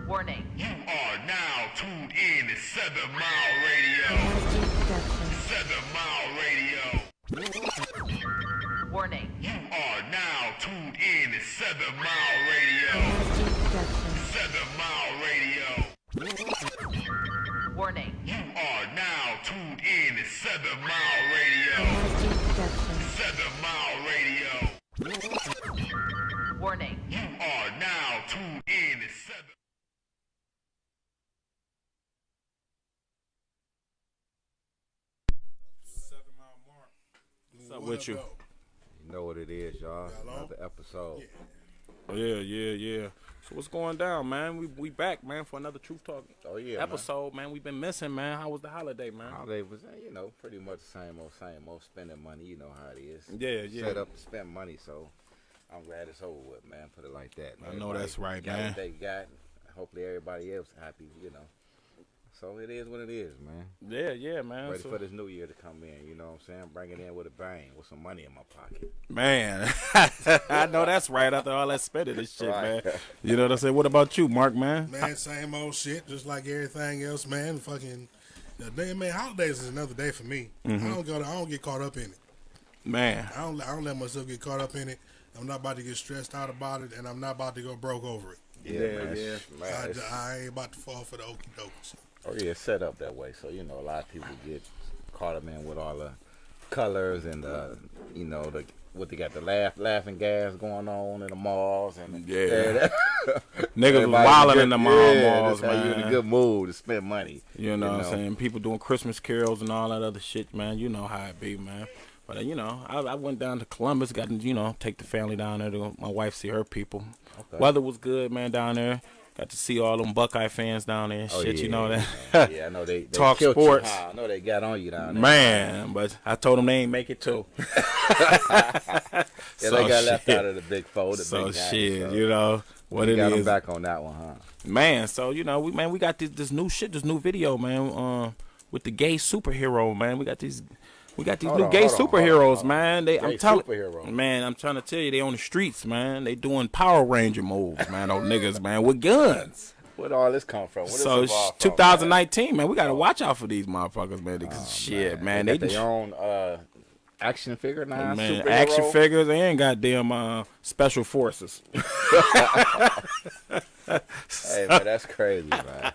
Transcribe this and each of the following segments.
Warning. You are now tuned in to 7 Mile Radio. 7 Mile Radio. Warning. You are now tuned in to 7 Mile Radio. 7 Mile Radio. Warning. You are now tuned in to 7 Mile Radio. 7 Mile Radio. Warning. You are now tuned in to 7. What's up with you? You know what it is, y'all. Another episode. Yeah. So what's going down, man? We back, man, for another Truth Talk episode, man. We've been missing, man. How was the holiday, man? Holiday was, pretty much the same old spending money. You know how it is. Yeah. Set up to spend money, so I'm glad it's over with, man. Put it like that. I know that's right, got man. What they got. Hopefully everybody else happy, So it is what it is, man. Yeah, man. Ready for this new year to come in, you know what I'm saying? Bring it in with a bang, with some money in my pocket. Man, I know that's right after all that spending and shit, Right. man. You know what I'm saying? What about you, Mark, man? Man, same old shit, just like everything else, man. Holidays is another day for me. Mm-hmm. I don't get caught up in it. Man. I don't let myself get caught up in it. I'm not about to get stressed out about it, and I'm not about to go broke over it. Man. I ain't about to fall for the okey dokes. Oh, yeah, it's set up that way. So, a lot of people get caught up in with all the colors and, what they got, the laughing gas going on in the malls. And Yeah. Niggas was wilding in the malls, that's how you in a good mood to spend money. You know what I'm saying? People doing Christmas carols and all that other shit, man. You know how it be, man. But, I went down to Columbus, got to, take the family down there to my wife see her people. Okay. Weather was good, man, down there. Got to see all them Buckeye fans down there and shit, you know that. Yeah, I know they talk sports. I know they got on you down there. Man, but I told them they ain't make it too. Yeah, they got left out of the big four. So big shit, guys, you know what it got is. them back on that one, huh? Man, so we got this new shit, this new video, man, with the gay superhero, man. We got these new gay superheroes, man. I'm trying to tell you, they on the streets, man. They doing Power Ranger moves, man. Those niggas, man, with guns. Where'd all this come from? So it's 2019, man. We gotta watch out for these motherfuckers, man. Shit, man. They got their own action figure now. Man, superhero? action figures. They ain't goddamn special forces. Hey, man, that's crazy, man.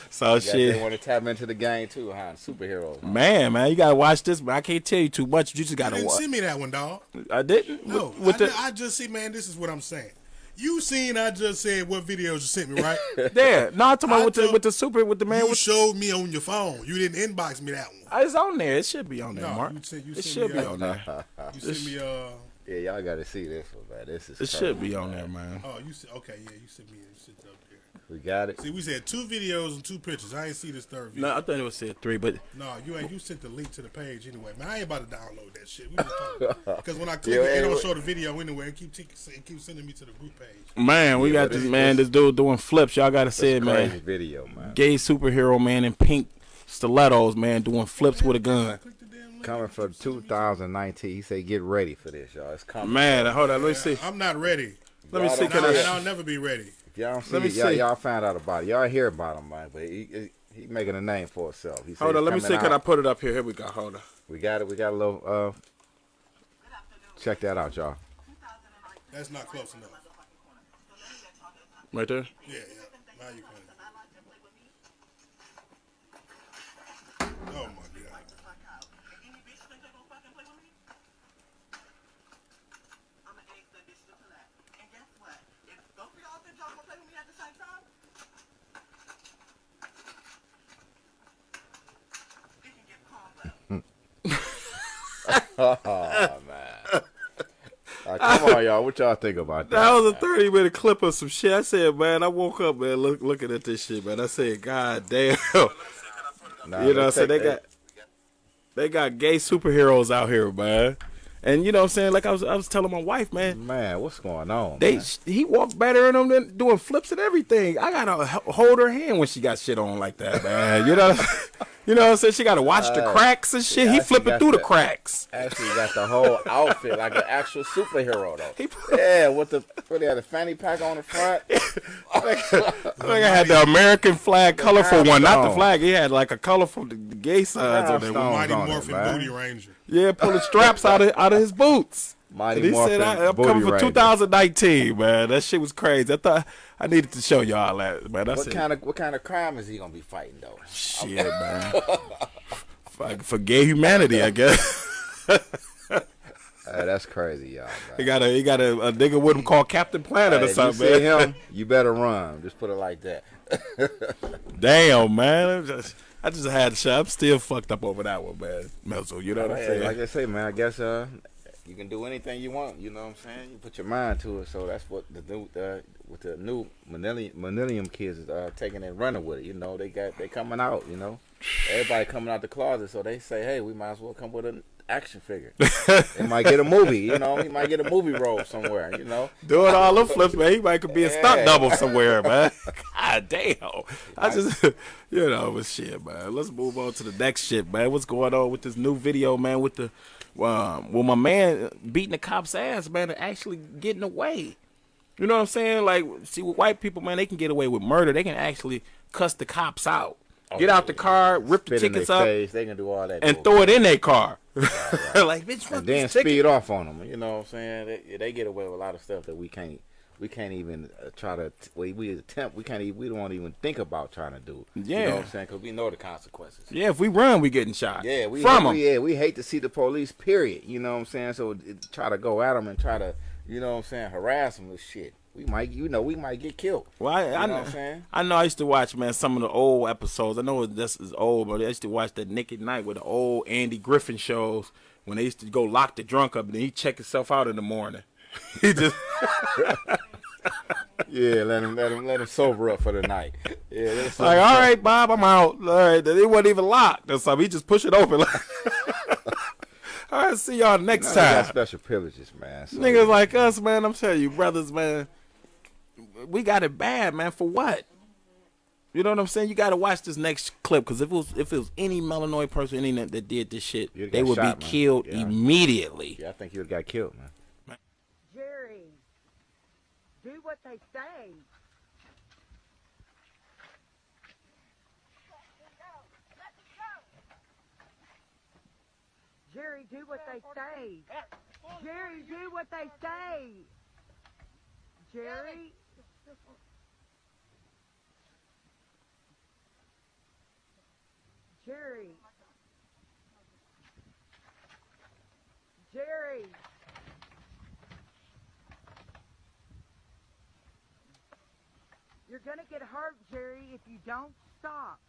So shit. They want to tap into the game too, huh? Superheroes. Man, you gotta watch this. But I can't tell you too much. You just gotta watch. Send me that one, dog. I didn't. No, I just see, man. This is what I'm saying. You seen? I just said what videos you sent me, right? Yeah. No, I'm talking about with the man. You showed me on your phone. You didn't inbox me that one. It's on there. It should be on there, Mark. It should be on there. You sent me. Yeah, y'all got to see this one, man. This is. It should be on there, man. Oh, you said okay. Yeah, you sent me. You sent it up there. We got it. See, we said 2 videos and 2 pictures. I ain't see this third video. No, I thought it was said 3, but no, you sent the link to the page anyway. Man, I ain't about to download that shit. Because when I click it don't show the video anyway. It keeps sending me to the group page. Man, we got this dude doing flips. Y'all gotta see it, man. Video, man. Gay superhero, man, in pink stilettos, man, doing flips with a gun. Coming from 2019, he said, "Get ready for this, y'all. It's coming." Man, hold on, let me see. I'm not ready. Let me see. I'll never be ready. If y'all don't see, y'all found out about it. Y'all hear about him, man. But he making a name for himself. Hold on, let me see. Can I put it up here? Here we go. Hold on. We got it. We got a little. Check that out, y'all. That's not close enough. Right there. Yeah. Now you can. Oh my God. Oh man! Come on, y'all. What y'all think about that? That was a 30-minute clip of some shit. I said, man, I woke up, man, looking at this shit, man. I said, God damn. So they got gay superheroes out here, man. And you know what I'm saying? Like I was telling my wife, man. Man, what's going on? He walked better than them than doing flips and everything. I gotta hold her hand when she got shit on like that, man. You know. You know what I'm saying? She got to watch the cracks and shit. He flipping through the cracks. Actually got the whole outfit like an actual superhero though. Yeah, what they had a fanny pack on the front. I think I had the American flag colorful one, not the flag. He had like a colorful the gay signs on there. Mighty Morphin Booty Ranger. Yeah, pulling straps out of his boots. Mighty Morphin Booty Ranger. I'm coming for 2019, man. That shit was crazy. I thought I needed to show y'all that, man. What kind of crime is he gonna be fighting though? Shit, man. For gay humanity, I guess. That's crazy, y'all. Man. He got a nigga with him called Captain Planet or something. You see him, you better run. Just put it like that. Damn, man. I just had to show. I'm still fucked up over that one, man. Melzo, you know what I'm saying? Like I say, man, I guess you can do anything you want. You know what I'm saying? You put your mind to it. So that's what the new millennium kids is taking and running with it. You know, they coming out. You know, everybody coming out the closet. So they say, hey, we might as well come with an action figure. They might get a movie. You know, he might get a movie role somewhere. You know, doing all them flips, man. He might could be a stunt double somewhere, man. God damn. I just, but shit, man. Let's move on to the next shit, man. What's going on with this new video, man? With the my man beating the cop's ass, man, and actually getting away. You know what I'm saying? Like, see, with white people, man, they can get away with murder. They can actually cuss the cops out. Get out the car, rip the tickets up, face. They can do all that and throw it in their car. Right. Like, bitch, and then speed off on them. You know what I'm saying? They get away with a lot of stuff that we can't even try to. We don't even think about trying to do. Yeah, you know what I'm saying? Because we know the consequences. Yeah, if we run, we getting shot. Yeah, we hate to see the police. Period. You know what I'm saying? So try to go at them and try to, you know what I'm saying, harass them with shit. We might get killed. Well, I know what I'm saying? I know I used to watch, man, some of the old episodes. I know this is old, but I used to watch that Nick at Night with the old Andy Griffin shows when they used to go lock the drunk up and then he check himself out in the morning. He just yeah, let him sober up for the night. Yeah, like, all right, Bob, I'm out. All right, it wasn't even locked or something. He just push it open. All right, see y'all next time. Got special privileges, man. So, niggas like us, man. I'm telling you, brothers, man. We got it bad, man. For what? You know what I'm saying? You got to watch this next clip because if it was any Melanoid person that did this shit, they would be killed immediately. Yeah, I think you would got killed, man. Jerry, do what they say. Jerry, do what they say. Jerry, do what they say. Jerry. Jerry. Jerry. You're going to get hurt, Jerry, if you don't stop.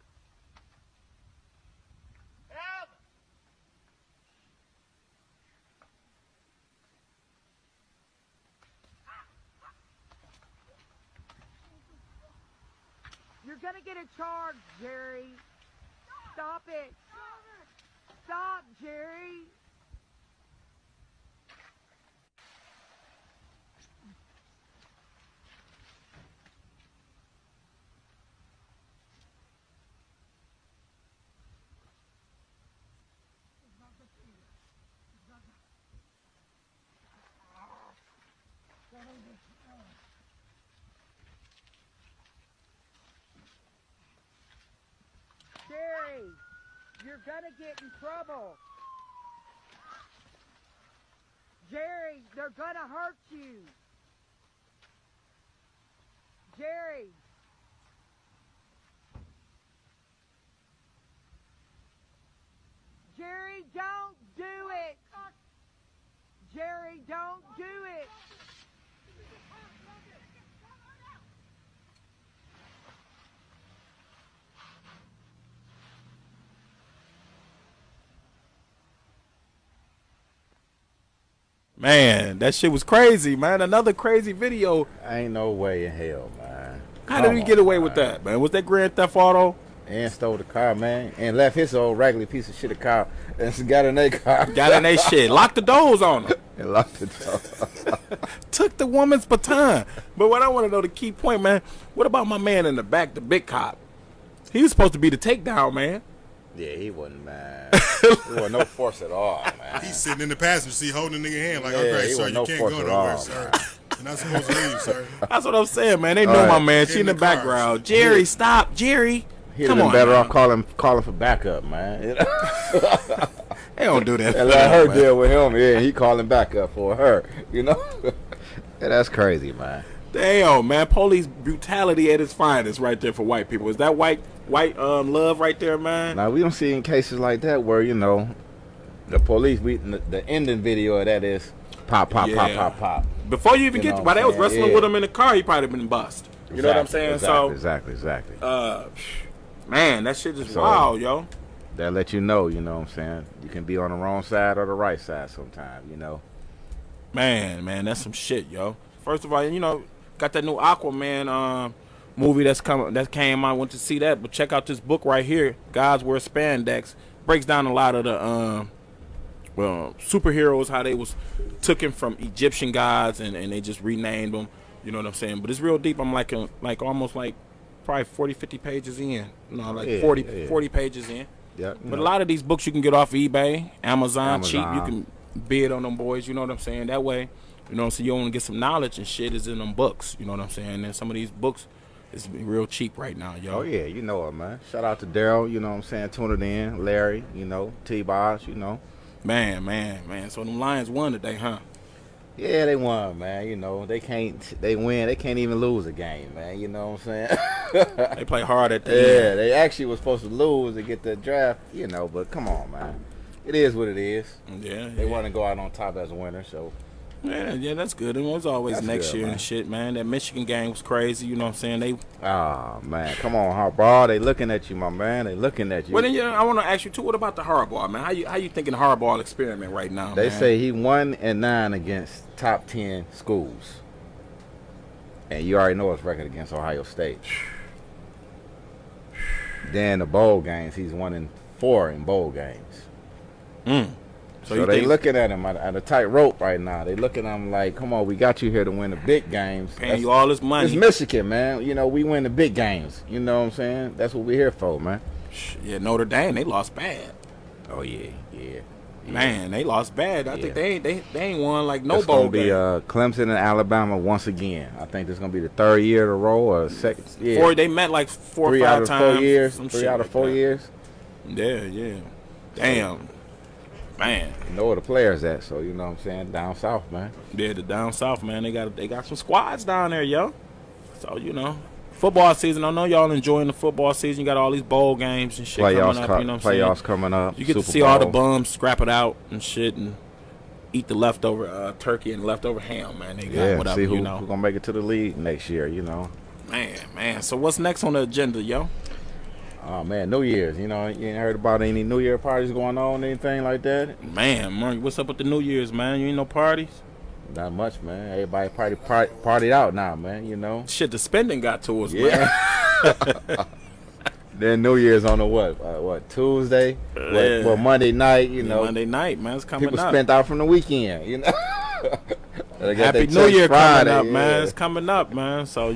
Help! You're going to get a charge, Jerry. Stop it. Stop, Jerry. Jerry, you're gonna get in trouble. Jerry, they're gonna hurt you. Jerry. Jerry, don't do it. Jerry, don't do it. Man, that shit was crazy, man. Another crazy video. Ain't no way in hell, man. How did he get away with that, man? Was that Grand Theft Auto? And stole the car, man. And left his old raggedy piece of shit a car. And got in their car. Got in their shit. Locked the doors on them. And locked the door. Took the woman's baton. But what I want to know, the key point, man, what about my man in the back, the big cop? He was supposed to be the takedown, man. Yeah, he wasn't mad. There was no force at all, man. He's sitting in the passenger seat holding the nigga hand like, Yeah, okay, he sir, wasn't you no can't force go at nowhere, all, sir. man. You're not supposed to leave, sir. That's what I'm saying, man. They know All my right. man. She in the In the car. background. Jerry, stop. Jerry. He'd have Come been on, better man. off calling for backup, man. They don't do that. And let her deal with him. Yeah, he calling backup for her. You know, yeah, that's crazy, man. Damn, man. Police brutality at its finest right there for white people. Is that white love right there, man? Now we don't see in cases like that where the police. The ending video of that is pop, pop, pop, Yeah. pop, pop. Before you even You get know to what why they I'm was saying? wrestling Yeah. with him in the car, he probably been bust. You know what I'm saying? Exactly. Man, that shit is So- wild, yo. That let you know what I'm saying? You can be on the wrong side or the right side sometimes, Man, that's some shit, yo. First of all, got that new Aquaman movie that came out. I went to see that, but check out this book right here. Gods Wear Spandex. Breaks down a lot of the superheroes, how they was taken from Egyptian gods and they just renamed them. You know what I'm saying? But it's real deep. I'm like almost like probably 40, 50 pages in. No, like Yeah, 40 pages in. Yeah. But a lot of these books you can get off eBay, Amazon, cheap. You can bid on them boys. You know what I'm saying? That way, so you want to get some knowledge and shit is in them books. You know what I'm saying? And some of these books is real cheap right now, yo. Oh, yeah, you know it, man. Shout out to Daryl, you know what I'm saying, tuning in. Larry, T-Boss, Man. So them Lions won today, huh? Yeah, they won, man. They win. They can't even lose a game, man. You know what I'm saying? They play hard at the Yeah, end. they actually were supposed to lose to get the draft, but come on, man. It is what it is. Yeah. They want to go out on top as a winner, so. Yeah, that's good. It was always That's next good, year man. and shit, man. That Michigan game was crazy. You know what I'm saying? Oh, man. Come on, Harbaugh. They looking at you, my man. They looking at you. Well, then, I want to ask you, too, what about the Harbaugh, man? How you thinking the Harbaugh experiment right now, They man? say he 1-9 against top 10 schools. And you already know his record against Ohio State. Then the bowl games, he's 1-4 in bowl games. So they looking at him at a tight rope right now. They looking at him like, come on, we got you here to win the big games. Paying you all this money. It's Michigan, man. We win the big games. You know what I'm saying? That's what we're here for, man. Yeah, Notre Dame, they lost bad. Oh, yeah. Man, they lost bad. I think they ain't won like no It's bowl going to be game. Clemson and Alabama once again. I think this is going to be the third year in a row or second. Yeah. They met like 4 or 5 3 out of times. 4 years. some 3 shit out of like 4 that. years. Yeah. Damn. Man. You know where the players at, so you know what I'm saying? Down south, man. Yeah, the down south, man. They got some squads down there, yo. So, football season. I know y'all enjoying the football season. You got all these bowl games and shit coming up. You know what I'm saying? Playoffs coming up. You get to Super see all the Bowl. bums scrap it out and shit and eat the leftover turkey and leftover ham, man. They got Yeah, whatever, see who gonna make it to the league next year, Man. So what's next on the agenda, yo? Oh man, New Year's. You ain't heard about any New Year parties going on, anything like that? Man, Murray, what's up with the New Year's, man? You ain't no parties? Not much, man. Everybody partied out now, man. Shit, the spending got to us, Yeah. man. Then New Year's on the what Tuesday? Yeah. What Monday night? Monday night, man. It's coming people up. spent out from the weekend. They got Happy their New Year church Friday, coming up, man. yeah. It's coming up, man. So,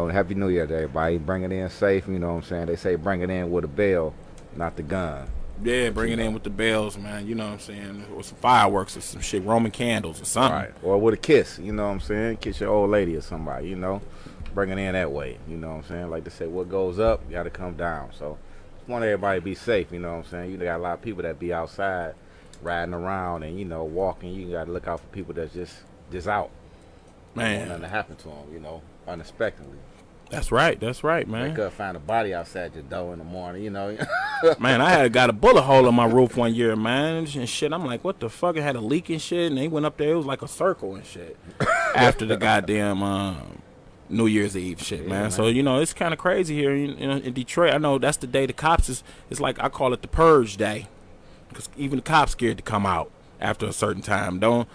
Happy New Year to everybody. Bring it in safe, you know what I'm saying? They say bring it in with a bell, not the gun. Yeah, bring it in with the bells, man. You know what I'm saying? Or some fireworks or some shit, Roman candles or something. Right. Or with a kiss, you know what I'm saying? Kiss your old lady or somebody, Bring it in that way, you know what I'm saying? Like they say, what goes up, got to come down. So, just want everybody to be safe, you know what I'm saying? You got a lot of people that be outside riding around and, walking. You got to look out for people that's just out. Man. Nothing to happen to them, unexpectedly. That's right, man. Wake up, find a body outside your door in the morning, Man, I got a bullet hole in my roof one year, man, and shit. I'm like, what the fuck? It had a leak and shit, and they went up there. It was like a circle and shit. After the goddamn New Year's Eve shit, man. So it's kind of crazy here in Detroit. I know that's the day the cops it's like I call it the purge day, because even the cops scared to come out after a certain time. Don't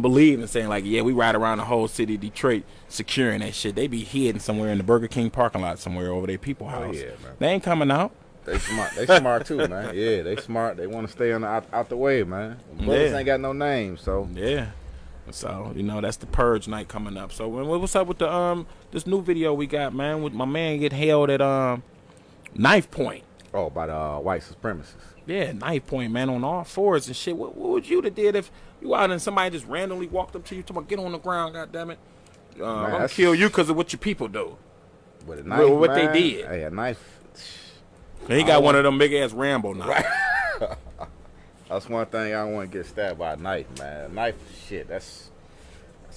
believe in saying like, yeah, we ride around the whole city of Detroit securing that shit. They be hidden somewhere in the Burger King parking lot somewhere over their people house. Yeah, man. They ain't coming out. They smart. They smart too, man. Yeah, they smart. They want to stay out the way, man. Bullets ain't got no name, so. Yeah. So, that's the purge night coming up. So, what's up with the this new video we got, man? With my man get held at knife point. Oh, by the white supremacists. Yeah, knife point, man, on all fours and shit. What would you have did if you out and somebody just randomly walked up to you, talking about get on the ground, goddammit. I'm gonna kill you because of what your people do. With a knife, what man, they did. Hey, a knife. He got one of them big ass Rambo knives. Right. That's one thing I don't want to get stabbed by a knife, man. A knife, shit, that's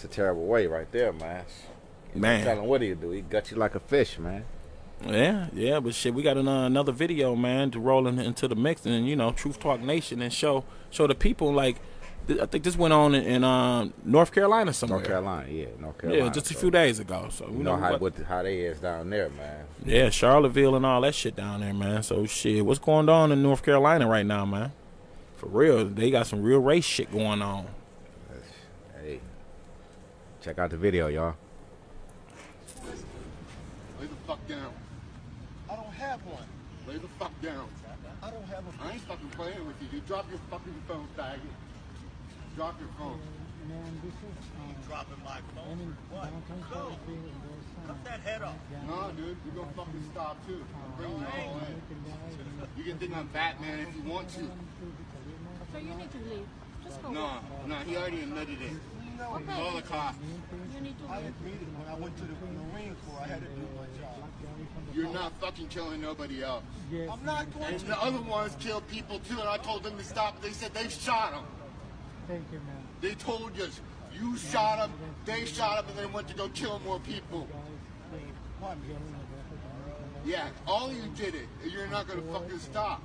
a terrible way right there, man. Man. Tell him what he'll do. He gut you like a fish, man. Yeah, but shit, we got another video, man, to roll into the mix, and Truth Talk Nation, and show the people like. I think this went on in North Carolina somewhere. North Carolina. Yeah, just a few days ago. So you know how they is down there, man. Yeah, Charlottesville and all that shit down there, man. So shit, what's going on in North Carolina right now, man? For real, they got some real race shit going on. Hey, check out the video, y'all. Lay the fuck down. I don't have one. Lay the fuck down. I don't have a. I ain't fucking playing with you. You drop your fucking phone, faggot. Drop your phone. Man, this is Dropping my phone. what? Go. Cut that head off. No, dude, you're gonna fucking stop too. I'm bringing you all in. You can think I'm Batman if you want to. So you need to leave. Just go. No, he already admitted it. Okay. Call the cops. You need to I leave. admitted when I went to the Marine Corps, I had to do my job. You're not fucking killing nobody else. I'm not going to. And the other ones killed people too, and I told them to stop. They said they shot them. Thank you, man. They told us, you shot them, they shot them, and they went to go kill more people. Yeah, all of you did it. You're not going to fucking stop.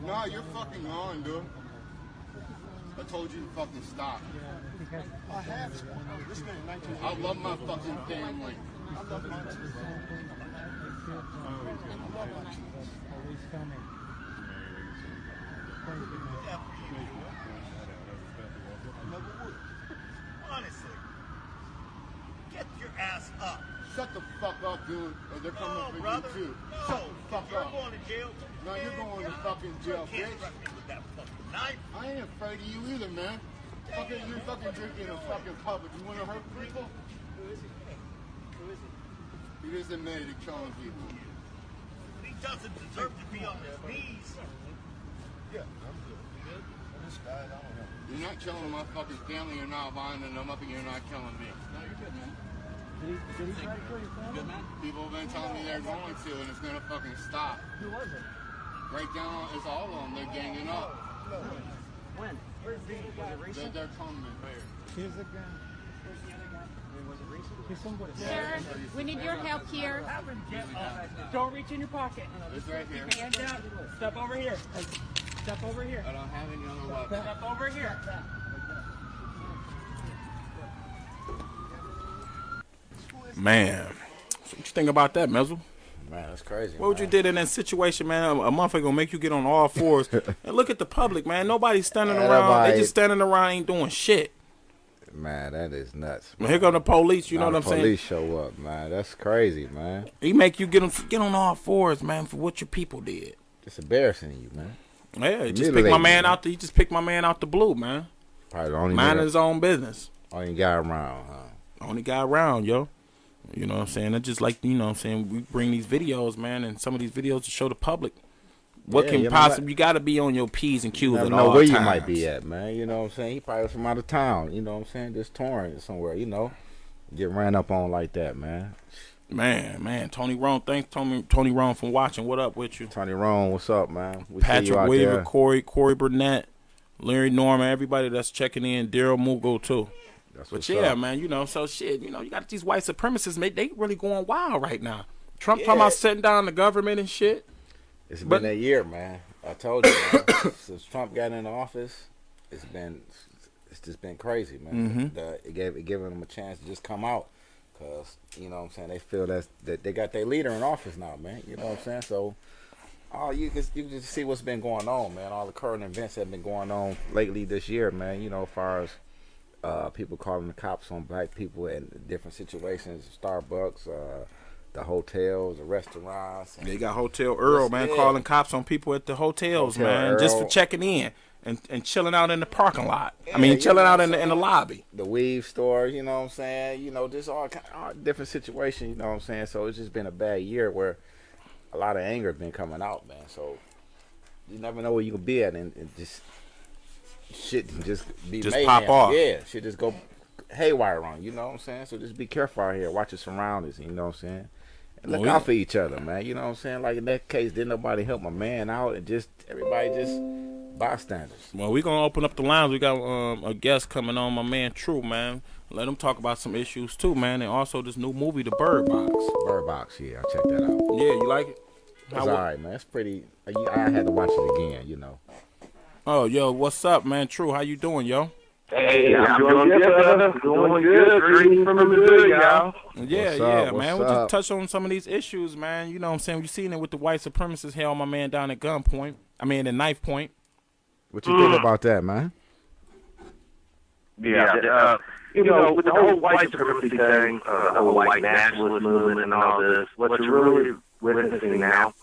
No, you're fucking on, dude. I told you to fucking stop. I have. I love my fucking family. I love my Always coming. Honestly, get your ass up. Shut the fuck up, dude. Or they're coming No, for brother. you too. No, Shut the fuck you're up. going to jail. No, you're going to fucking jail, You can't bitch. threaten me with that fucking knife. I ain't afraid of you either, man. Fucking, you're fucking drinking in fucking public. You want to hurt people? Who is he? He just admitted to killing people. He doesn't deserve to be on his knees. Yeah, I'm good. This guy, I don't know. You're not killing my fucking family. You're not binding them up, and you're not killing me. No, you're good, man. Did he try to kill your family? Good, man. People have been telling me they're going to, and it's going to fucking stop. Who was it? Right down, it's all of them. They're ganging up. When? Was it recent? They're coming. Here's the guy. Was it recent? Here's somebody. Sir, we need your help here. Don't reach in your pocket. It's right here. Hands out. Step over here. Step over here. I don't have any other weapons. Step over here. Man, what you think about that, Mezzle? Man, that's crazy. What would you did in that situation, man? A motherfucker gonna make you get on all fours. And look at the public, man. Nobody's standing around. They just standing around, ain't doing shit. Man, that is nuts. Well, here come the police. You know what I'm saying? Police show up, man. That's crazy, man. He make you get on all fours, man, for what your people did. It's embarrassing to you, man. Yeah, he just picked my man out. He just picked my man out the blue, man. Probably the only Minding his own business. Only guy around, huh? Only guy around, yo. You know what I'm saying? It's just like, you know what I'm saying, we bring these videos, man, and some of these videos to show the public what can possibly, you got to be on your P's and Q's at all times. Know where you might be at, man. You know what I'm saying? He probably was from out of town. You know what I'm saying? Just touring somewhere, you know. Get ran up on like that, man. Man. Tony Roan, thanks Tony Roan for watching. What up with you? Tony Roan, what's up, man? We Patrick Weaver, Corey Burnett, Larry Norman, everybody that's checking in, Daryl Mugo too. But yeah, up, man, you know, so shit, you know, you got these white supremacists, man, they really going wild right now. Trump talking about setting down the government and shit. It's been a year, man. I told you, man. Since Trump got into office, it's just been crazy, man. It gave them a chance to just come out, cause you know what I'm saying, they feel that they got their leader in office now, man. You know what I'm saying? So, you can just see what's been going on, man. All the current events that have been going on lately this year, man. You know, as far as people calling the cops on black people in different situations, Starbucks, the hotels, the restaurants. They got Hotel Earl, man, calling cops on people at the hotels, Hotel man, Earl. Just for checking in. and chilling out in the parking lot. I mean, chilling out in the lobby. The weave stores, you know what I'm saying? You know, just all different situations, you know what I'm saying? So it's just been a bad year where a lot of anger been coming out, man. So you never know where you can be at, and just shit can just be just mayhem. pop off. Yeah, shit just go haywire on you, know what I'm saying? So just be careful out here. Watch your surroundings, you know what I'm saying? And look out for each other, man. You know what I'm saying? Like in that case, didn't nobody help my man out, and just everybody just bystanders. Well, we're going to open up the lines. We got a guest coming on, my man True, man. Let him talk about some issues, too, man. And also this new movie, The Bird Box. Bird Box, yeah. I checked that out. Yeah, you like it? It's all right, man. It's pretty. I had to watch it again, you know. Oh, yo, what's up, man? True, how you doing, yo? Hey, I'm doing good, brother. Doing good. Greetings from the hood, y'all. Yeah, man. We'll just touch on some of these issues, man. You know what I'm saying? We seen it with the white supremacists held my man down at gunpoint. I mean, at knife point. What you think about that, man? Yeah, you know, with the whole white supremacy thing, the whole white nationalist movement and all this, what you're really witnessing now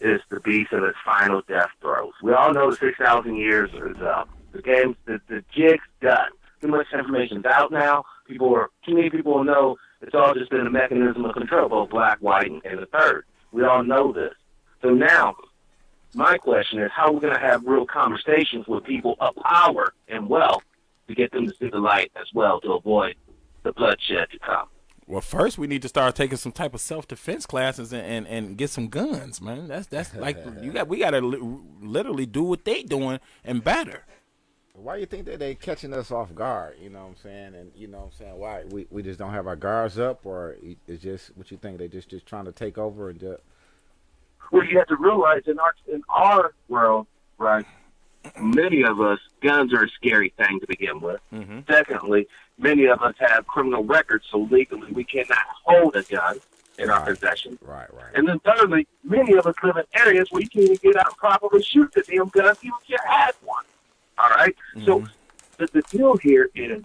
is the beast in its final death throes. We all know 6,000 years is up. The jig's done. Too much information's out now. Too many people know it's all just been a mechanism of control, both black, white, and the third. We all know this. So now, my question is, how are we going to have real conversations with people of power and wealth to get them to see the light as well, to avoid the bloodshed to come? Well, first we need to start taking some type of self-defense classes and get some guns, man. That's like we got to literally do what they doing and better. Why do you think that they catching us off guard? You know what I'm saying? And you know what I'm saying? Why we just don't have our guards up, or it's just what you think they just trying to take over and just? Well, you have to realize in our world, right? Many of us, guns are a scary thing to begin with. Mm-hmm. Secondly, many of us have criminal records, so legally we cannot hold a gun in our possession. Right. And then thirdly, many of us live in areas where you can't even get out and properly shoot the damn gun even if you had one. All right? Mm-hmm. So the deal here is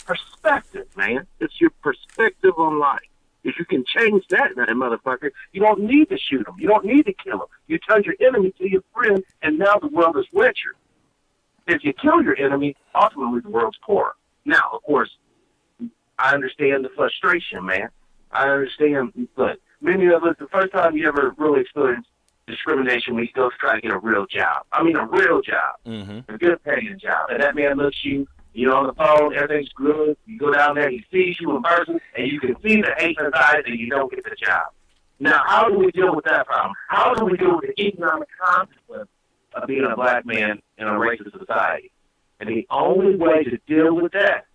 perspective, man. It's your perspective on life. If you can change that motherfucker, you don't need to shoot him. You don't need to kill him. You turn your enemy to your friend, and now the world is richer. If you kill your enemy, ultimately the world's poorer. Now, of course, I understand the frustration, man. I understand, but many of us, the first time you ever really experienced discrimination when you go to try to get a real job. I mean, a real job, a good paying job. And that man looks you on the phone, everything's good. You go down there, he sees you in person, and you can see the hate in his eyes, and you don't get the job. Now, how do we deal with that problem? How do we deal with the economic consequence of being a black man in a racist society? And the only way to deal with that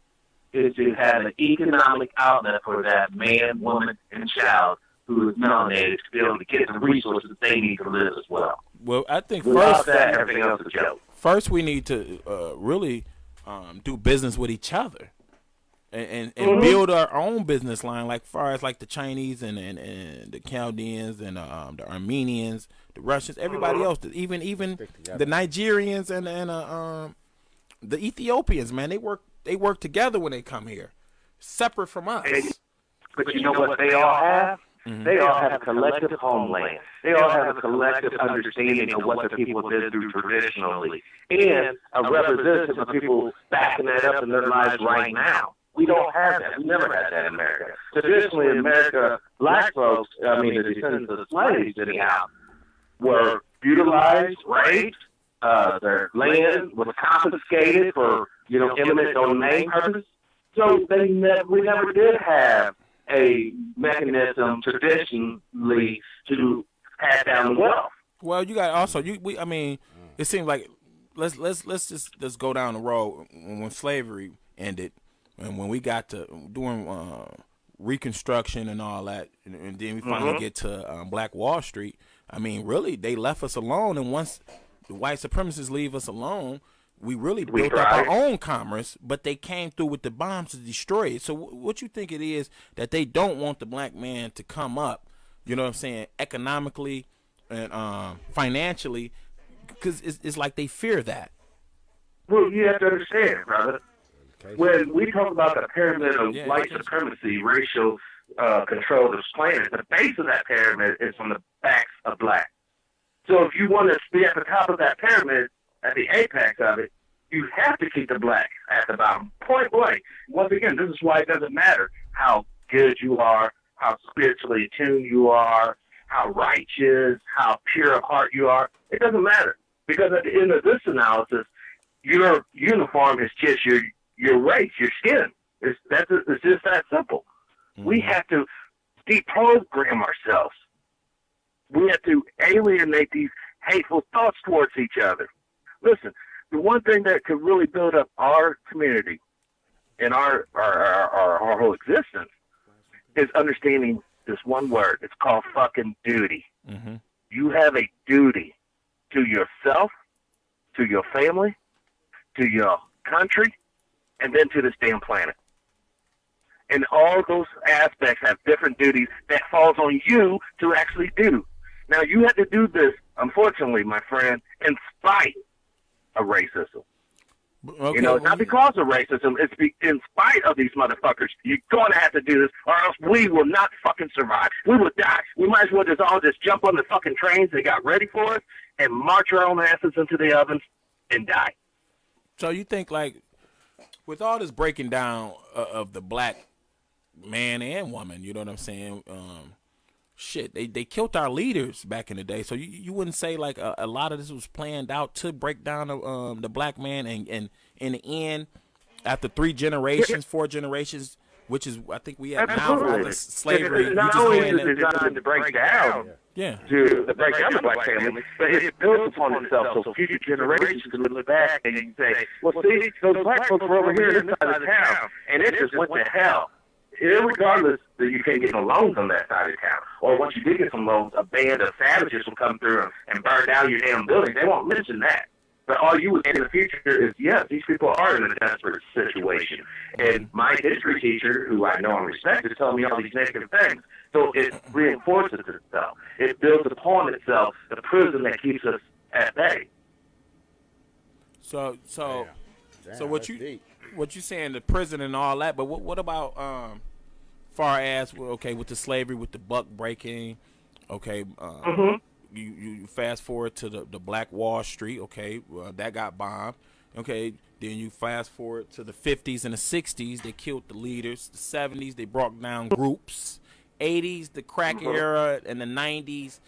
is to have an economic outlet for that man, woman, and child who is melanated to be able to get the resources they need to live as well. Well, I think without that, everything else is a joke. First, we need to really do business with each other and build our own business line, like far as like the Chinese and the Chaldeans and the Armenians, the Russians, everybody else, even the Nigerians and the Ethiopians, man, they work together when they come here, separate from us. But you know what they all have? Mm-hmm. They all have a collective homeland. They all have a collective understanding of what the people did through traditionally, and a representative of people backing that up in their lives right now. We don't have that. We never had that in America. Traditionally, in America, black folks, I mean, the descendants of the slaves, anyhow, were utilized, raped, their land was confiscated for, eminent domain purposes. So we never did have a mechanism traditionally to pass down wealth. Well, you got also it seems like let's just go down the road when slavery ended and when we got to doing Reconstruction and all that, and then we finally get to Black Wall Street. I mean, really, they left us alone, and once the white supremacists leave us alone, we really built up our own commerce, but they came through with the bombs to destroy it. So what you think it is that they don't want the black man to come up, you know what I'm saying, economically and financially, because it's like they fear that. Well, you have to understand, brother. When we talk about the pyramid of white supremacy, racial control of this planet, the base of that pyramid is on the backs of black. So if you want to be at the top of that pyramid, at the apex of it, you have to keep the black at the bottom. Point blank. Once again, this is why it doesn't matter how good you are, how spiritually attuned you are, how righteous, how pure of heart you are. It doesn't matter. Because at the end of this analysis, your uniform is just your race, your skin. It's just that simple. Mm-hmm. We have to deprogram ourselves. We have to alienate these hateful thoughts towards each other. Listen, the one thing that could really build up our community and our whole existence is understanding this one word. It's called fucking duty. Mm-hmm. You have a duty to yourself, to your family, to your country, and then to this damn planet. And all those aspects have different duties that falls on you to actually do. Now, you have to do this, unfortunately, my friend, in spite of racism. Okay. You know, it's not because of racism. It's in spite of these motherfuckers. You're going to have to do this, or else we will not fucking survive. We will die. We might as well just all just jump on the fucking trains they got ready for us and march our own asses into the ovens and die. So you think, like, with all this breaking down of the black man and woman, you know what I'm saying? Shit, they killed our leaders back in the day. So you wouldn't say like a lot of this was planned out to break down the black man, and in the end, after 3 generations, 4 generations, which is I think we have now for all this slavery. It's not only is it designed to break down, to break down the black family, but it builds upon itself so future generations can look back and say, well, see, those black folks were over here this side of town, and it just went to hell. Irregardless that you can't get no loans on that side of town, or once you did get some loans, a band of savages will come through and burn down your damn building. They won't mention that. But all you would say in the future is, yes, these people are in a desperate situation. And my history teacher, who I know and respect, is telling me all these negative things. So it reinforces itself. It builds upon itself the prison that keeps us at bay. So what you saying, the prison and all that, but what about far as with the slavery, with the buck breaking, you fast forward to the Black Wall Street, that got bombed, then you fast forward to the 50s and the 60s, they killed the leaders, the 70s they brought down groups, 80s the crack era, and the 90s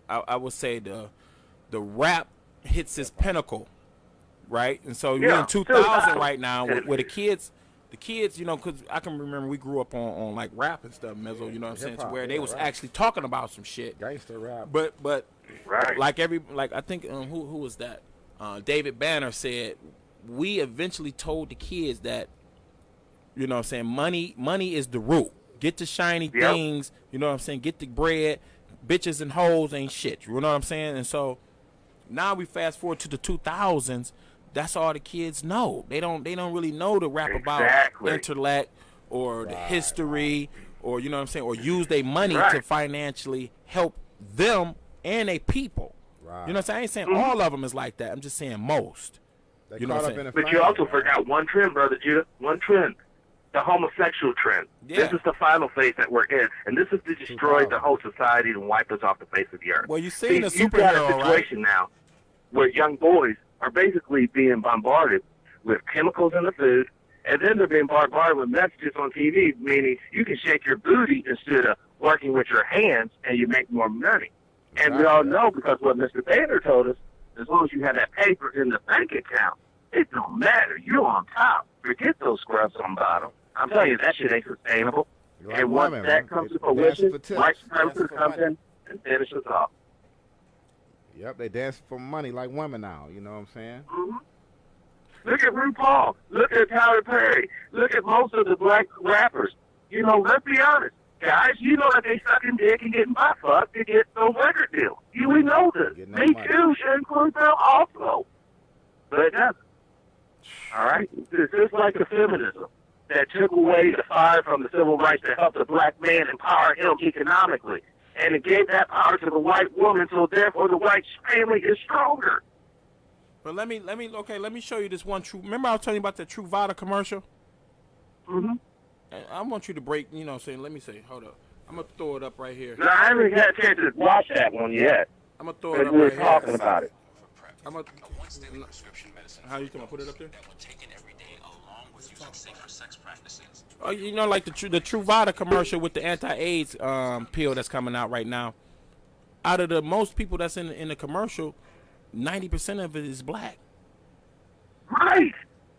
I would say the rap hits its pinnacle. Right, and so we're in 2000 right now, where the kids, you know, because I can remember we grew up on like rap and stuff, Mezzo, you know what I'm saying, to where they was actually talking about some shit, gangster rap. But like I think who was that? David Banner said we eventually told the kids that, you know what I'm saying, money is the root. Get the shiny things, you know what I'm saying. Get the bread, bitches and hoes ain't shit. You know what I'm saying, and so now we fast forward to the 2000s. That's all the kids know. They don't really know to rap about intellect or the history, or you know what I'm saying, or use their money to financially help them and their people. Right. You know what I'm saying? I ain't saying all of them is like that. I'm just saying most. You know what I'm saying? But you also forgot one trend, brother Judah. One trend. The homosexual trend. Yeah. This is the final phase that we're in, and this is to destroy the whole society and wipe us off the face of the earth. Well, you see the you've got a situation now where young boys are basically being bombarded with chemicals in the food, and then they're being bombarded with messages on TV, meaning you can shake your booty instead of working with your hands, and you make more money. And we all know, because what Mr. Bader told us, as long as you have that paper in the bank account, it don't matter. You're on top. Forget those scrubs on bottom. I'm telling you, that shit ain't sustainable. Like and once that comes to fruition, white supremacy comes in and finishes off. Yep, they dance for money like women now. You know what I'm saying? Mm-hmm. Look at RuPaul. Look at Tyler Perry. Look at most of the black rappers. You know, let's be honest. Guys, you know that they sucking dick and getting butt fucked to get those record deals. We know this. Me too should include them also. But it doesn't. All right? It's just like the feminism that took away the fire from the civil rights to help the black man empower him economically. And it gave that power to the white woman, so therefore the white family is stronger. But let me show you this one true. Remember I was telling you about that Truvada commercial? Mm-hmm. I want you to break, you know what I'm saying, let me say, hold up. I'm going to throw it up right here. No, I haven't had a chance to watch that one yet. I'm gonna throw it And up we're right here. talking about it. I'm gonna. How you gonna put it up there? Oh, you know, like the Truvada commercial with the anti-AIDS pill that's coming out right now. Out of the most people that's in the commercial, 90% of it is black. Right.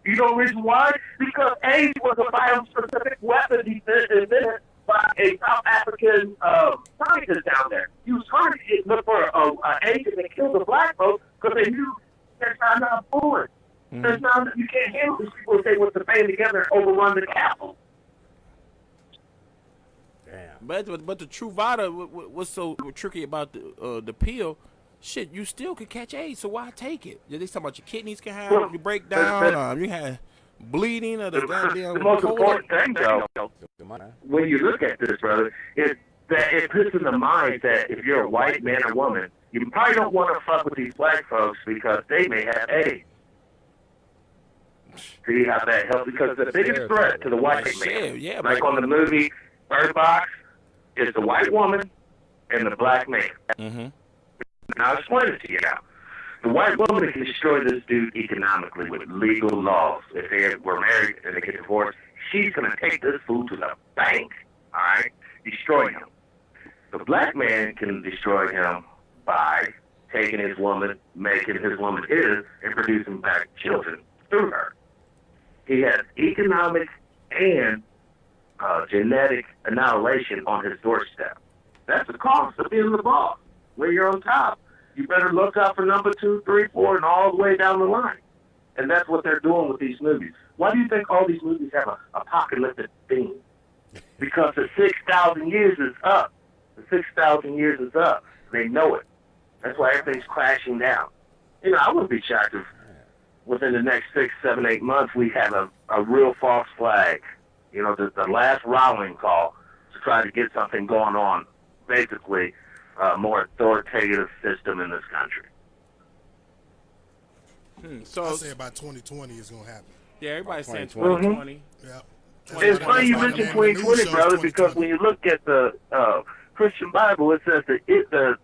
You know the reason why? Because AIDS was a biospecific weapon invented by a South African scientist down there. He was trying to look for an agent that killed the black folks because they knew that's not forward. That's not, you can't handle these people if they were to band together and overrun the Capitol. Damn. But the Truvada, what's so tricky about the pill? Shit, you still could catch AIDS, so why take it? They talking about your kidneys can have you break down, you have bleeding or the goddamn. The most important thing, though, when you look at this, brother, is that it puts in the mind that if you're a white man or woman, you probably don't want to fuck with these black folks because they may have AIDS. See how that helps? Because the biggest threat to the white man, like on the movie Bird Box, is the white woman and the black man. Mm-hmm. Now, I'll explain it to you now. The white woman can destroy this dude economically with legal laws. If they were married and they get divorced, she's going to take this fool to the bank, all right? Destroy him. The black man can destroy him by taking his woman, making his woman his, and producing back children through her. He has economic and genetic annihilation on his doorstep. That's the cost of being the boss. When you're on top, you better look out for number 2, 3, 4, and all the way down the line. And that's what they're doing with these movies. Why do you think all these movies have an apocalyptic theme? Because the 6,000 years is up. The 6,000 years is up. They know it. That's why everything's crashing down. You know, I wouldn't be shocked if within the next 6, 7, 8 months we have a real false flag. You know, the last rallying call to try to get something going on, basically, more authoritative system in this country. So I say about 2020 is going to happen. Yeah, everybody's saying 2020. Yeah. It's funny you mention 2020, brother, because when you look at the Christian Bible, it says that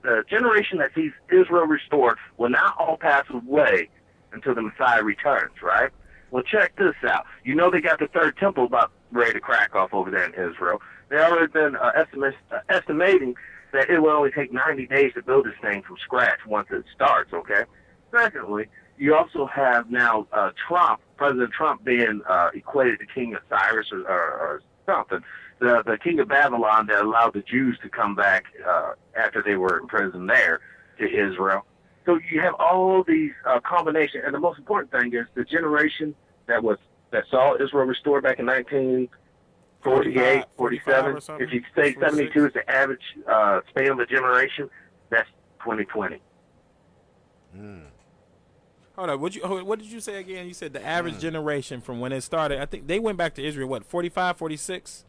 the generation that sees Israel restored will not all pass away until the Messiah returns, right? Well, check this out. You know they got the third temple about ready to crack off over there in Israel. They already been estimating that it will only take 90 days to build this thing from scratch once it starts, okay? Secondly, you also have now President Trump being equated to King of Cyrus or something. The King of Babylon that allowed the Jews to come back after they were imprisoned there to Israel. So you have all these combinations, and the most important thing is the generation that saw Israel restored back in 1948, 47. If you say 72 is the average span of a generation, that's 2020. Hold on, what did you say again? You said the average generation from when it started. I think they went back to Israel, what, 45, 46?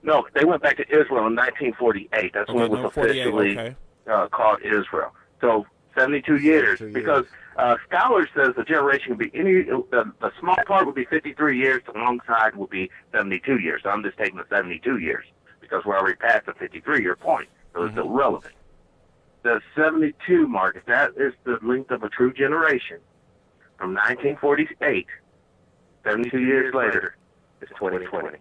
No, they went back to Israel in 1948. That's when it was officially called Israel. So 72 years, because scholars says the generation would be the small part would be 53 years, the long side would be 72 years. So I'm just taking the 72 years because we're already past the 53-year point, so it's irrelevant. The 72 mark, that is the length of a true generation. From 1948, 72 years later, it's 2020.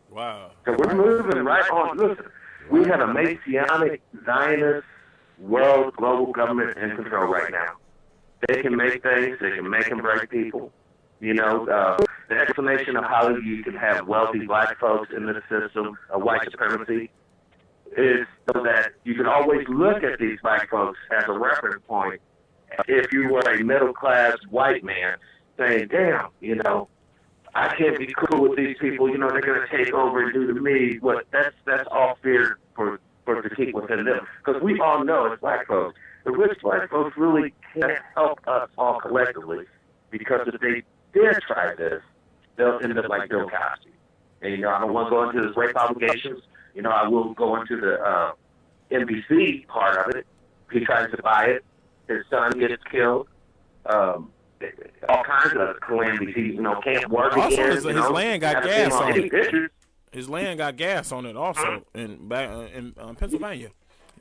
Wow. So we're moving right on. Listen, we have a Messianic Zionist world global government in control right now. They can make things. They can make and break people. You know, the explanation of how you can have wealthy black folks in the system of white supremacy is so that you can always look at these black folks as a reference point. If you were a middle-class white man saying, damn, you know, I can't be cool with these people, you know, they're going to take over and do to me. But that's all fear for to keep within them. Because we all know as black folks, the rich black folks really can't help us all collectively. Because if they dare try this, they'll end up like Bill Cosby. And, you know, I don't want to go into his rape obligations. You know, I will go into the NBC part of it. He tries to buy it. His son gets killed. All kinds of calamities. He, you know, can't work also, again. his land got gas on it. Pictures. His land got gas on it also in Pennsylvania.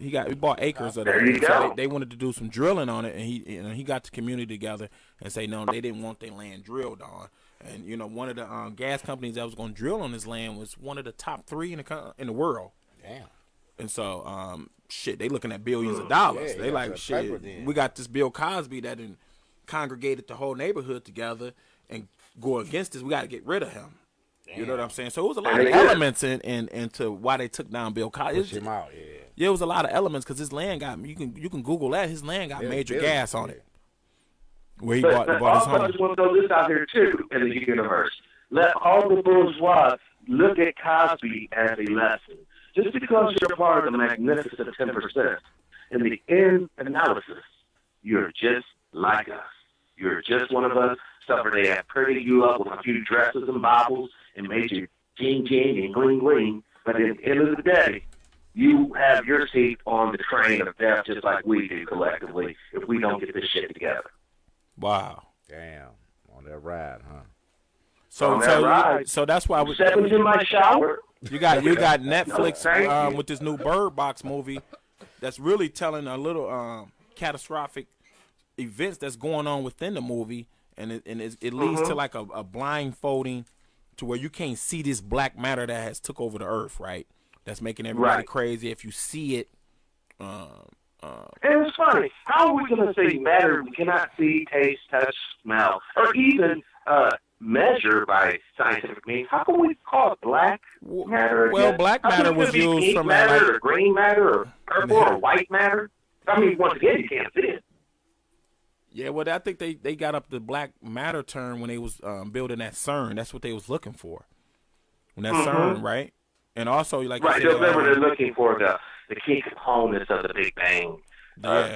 He bought acres of that. There you go. So they wanted to do some drilling on it, and he got the community together and say no, they didn't want their land drilled on. And one of the gas companies that was going to drill on his land was one of the top 3 in the world. Damn. And so they looking at billions of dollars. Yeah, they like shit. We got this Bill Cosby that congregated the whole neighborhood together and go against this. We got to get rid of him. Damn. You know what I'm saying? So it was a lot of elements into why they took down Bill Cosby. Push him out, yeah, it was a lot of elements because his land got you can Google that. His land got major gas on it. Where he bought his home. I just want to throw this out here too in the universe. Let all the bourgeois look at Cosby as a lesson. Just because you're part of the magnificent 10%, in the end analysis, you're just like us. You're just one of us. Suffer they have prettied you up with a few dresses and baubles and made you jing and gling. But at the end of the day, you have your seat on the train of death just like we do collectively if we don't get this shit together. Wow. Damn. On that ride, huh? So that's why we stepping in my shower. You got Netflix with this new Bird Box movie that's really telling a little catastrophic events that's going on within the movie, and it leads to like a blindfolding to where you can't see this black matter that has took over the earth, right? That's making everybody crazy. If you see it, and it's funny. How are we going to say matter we cannot see, taste, touch, smell, or even measure by scientific means? How can we call it black matter? Well, again? black matter was used pink from matter, that, or green matter, or purple, or white matter. I mean, once again, you can't see it. Yeah, well, I think they got up the black matter term when they was building that CERN. That's what they was looking for. When that CERN, right? And also, like right, you said, they're looking for the key components of the Big Bang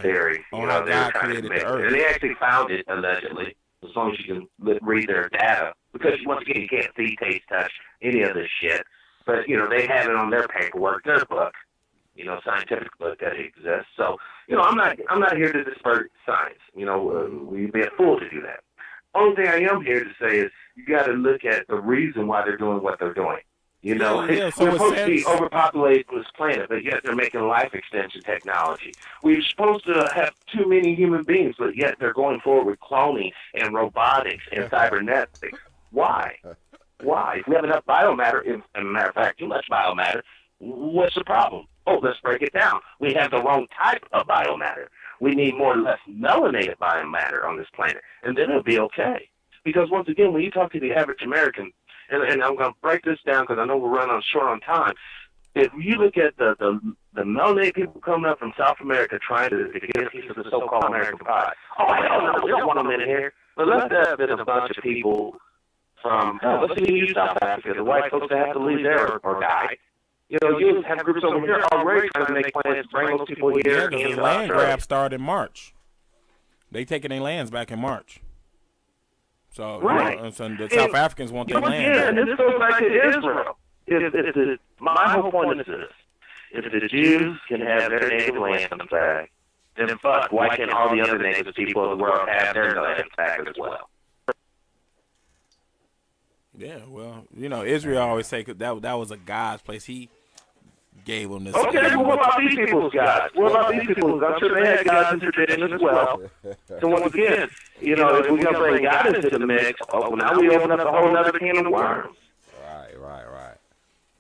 theory. How God created the Earth. And they actually found it, allegedly, as long as you can read their data. Because, once again, you can't see, taste, touch, any of this shit. But, they have it on their paperwork, their book, scientific book that exists. So, I'm not here to disparage science. We'd be a fool to do that. Only thing I am here to say is you got to look at the reason why they're doing what they're doing. So we're supposed to be overpopulated on this planet, but yet they're making life extension technology. We're supposed to have too many human beings, but yet they're going forward with cloning and robotics and cybernetics. Why? Why? If we have enough biomatter, as a matter of fact, too much biomatter, what's the problem? Oh, let's break it down. We have the wrong type of biomatter. We need more or less melanated biomatter on this planet, and then it'll be okay. Because once again, when you talk to the average American, and I'm going to break this down because I know we're running short on time. If you look at the melanated people coming up from South America trying to get a piece of the so-called American pie, hell no, we don't want them in here. But let's have been a bunch of people from, let's even use South Africa, the white folks that have to leave there or die. You have groups over here already trying to make plans to bring those people here. Yeah, the land grab started in March. They taking their lands back in March. So, so the South Africans want their land. Yeah, and this goes back to Israel. My whole point is this. If the Jews can have their native lands back, then fuck, why can't all the other native people of the world have their lands back as well? Yeah, well, Israel always say that was a God's place. He gave them this. Okay, well, what about these people's gods? What about these people's gods? I'm sure they had gods in tradition as well. So once again, if we're going to bring God into the mix, now we open up a whole other can of worms. Right.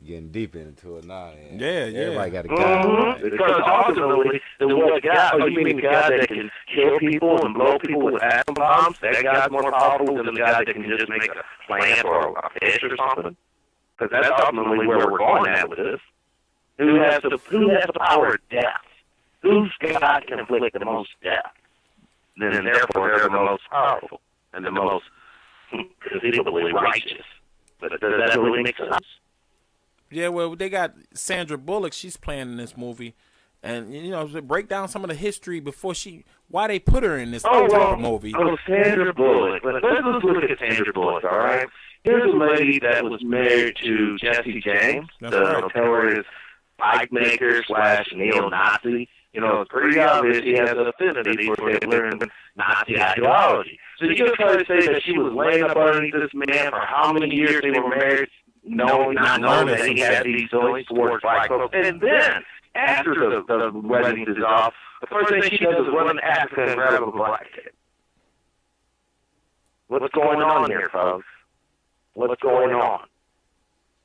Getting deep into it now. Yeah. Everybody got a God. Because ultimately, the one God, you mean the God that can kill people and blow people with atom bombs? That God's more powerful than the God that can just make a plant or a fish or something? Because that's ultimately where we're going at with this. Who has the power of death? Whose God can inflict the most death? Then therefore they're the most powerful and the most conceivably righteous. But does that really make sense? Yeah, well, they got Sandra Bullock. She's playing in this movie, and break down some of the history before why they put her in this type of movie. Sandra Bullock. Let's look at Sandra Bullock. All right. Here's a lady that was married to Jesse James, the notorious pipe maker / neo-Nazi. It's pretty obvious he has an affinity for Hitler and Nazi ideology. So you just try to say that she was laying up underneath this man for how many years they were married? not knowing that he had these feelings towards black folks. And then, after the wedding is off, the first thing she does is run to Africa and grab a black kid. What's going on here, folks? What's going on?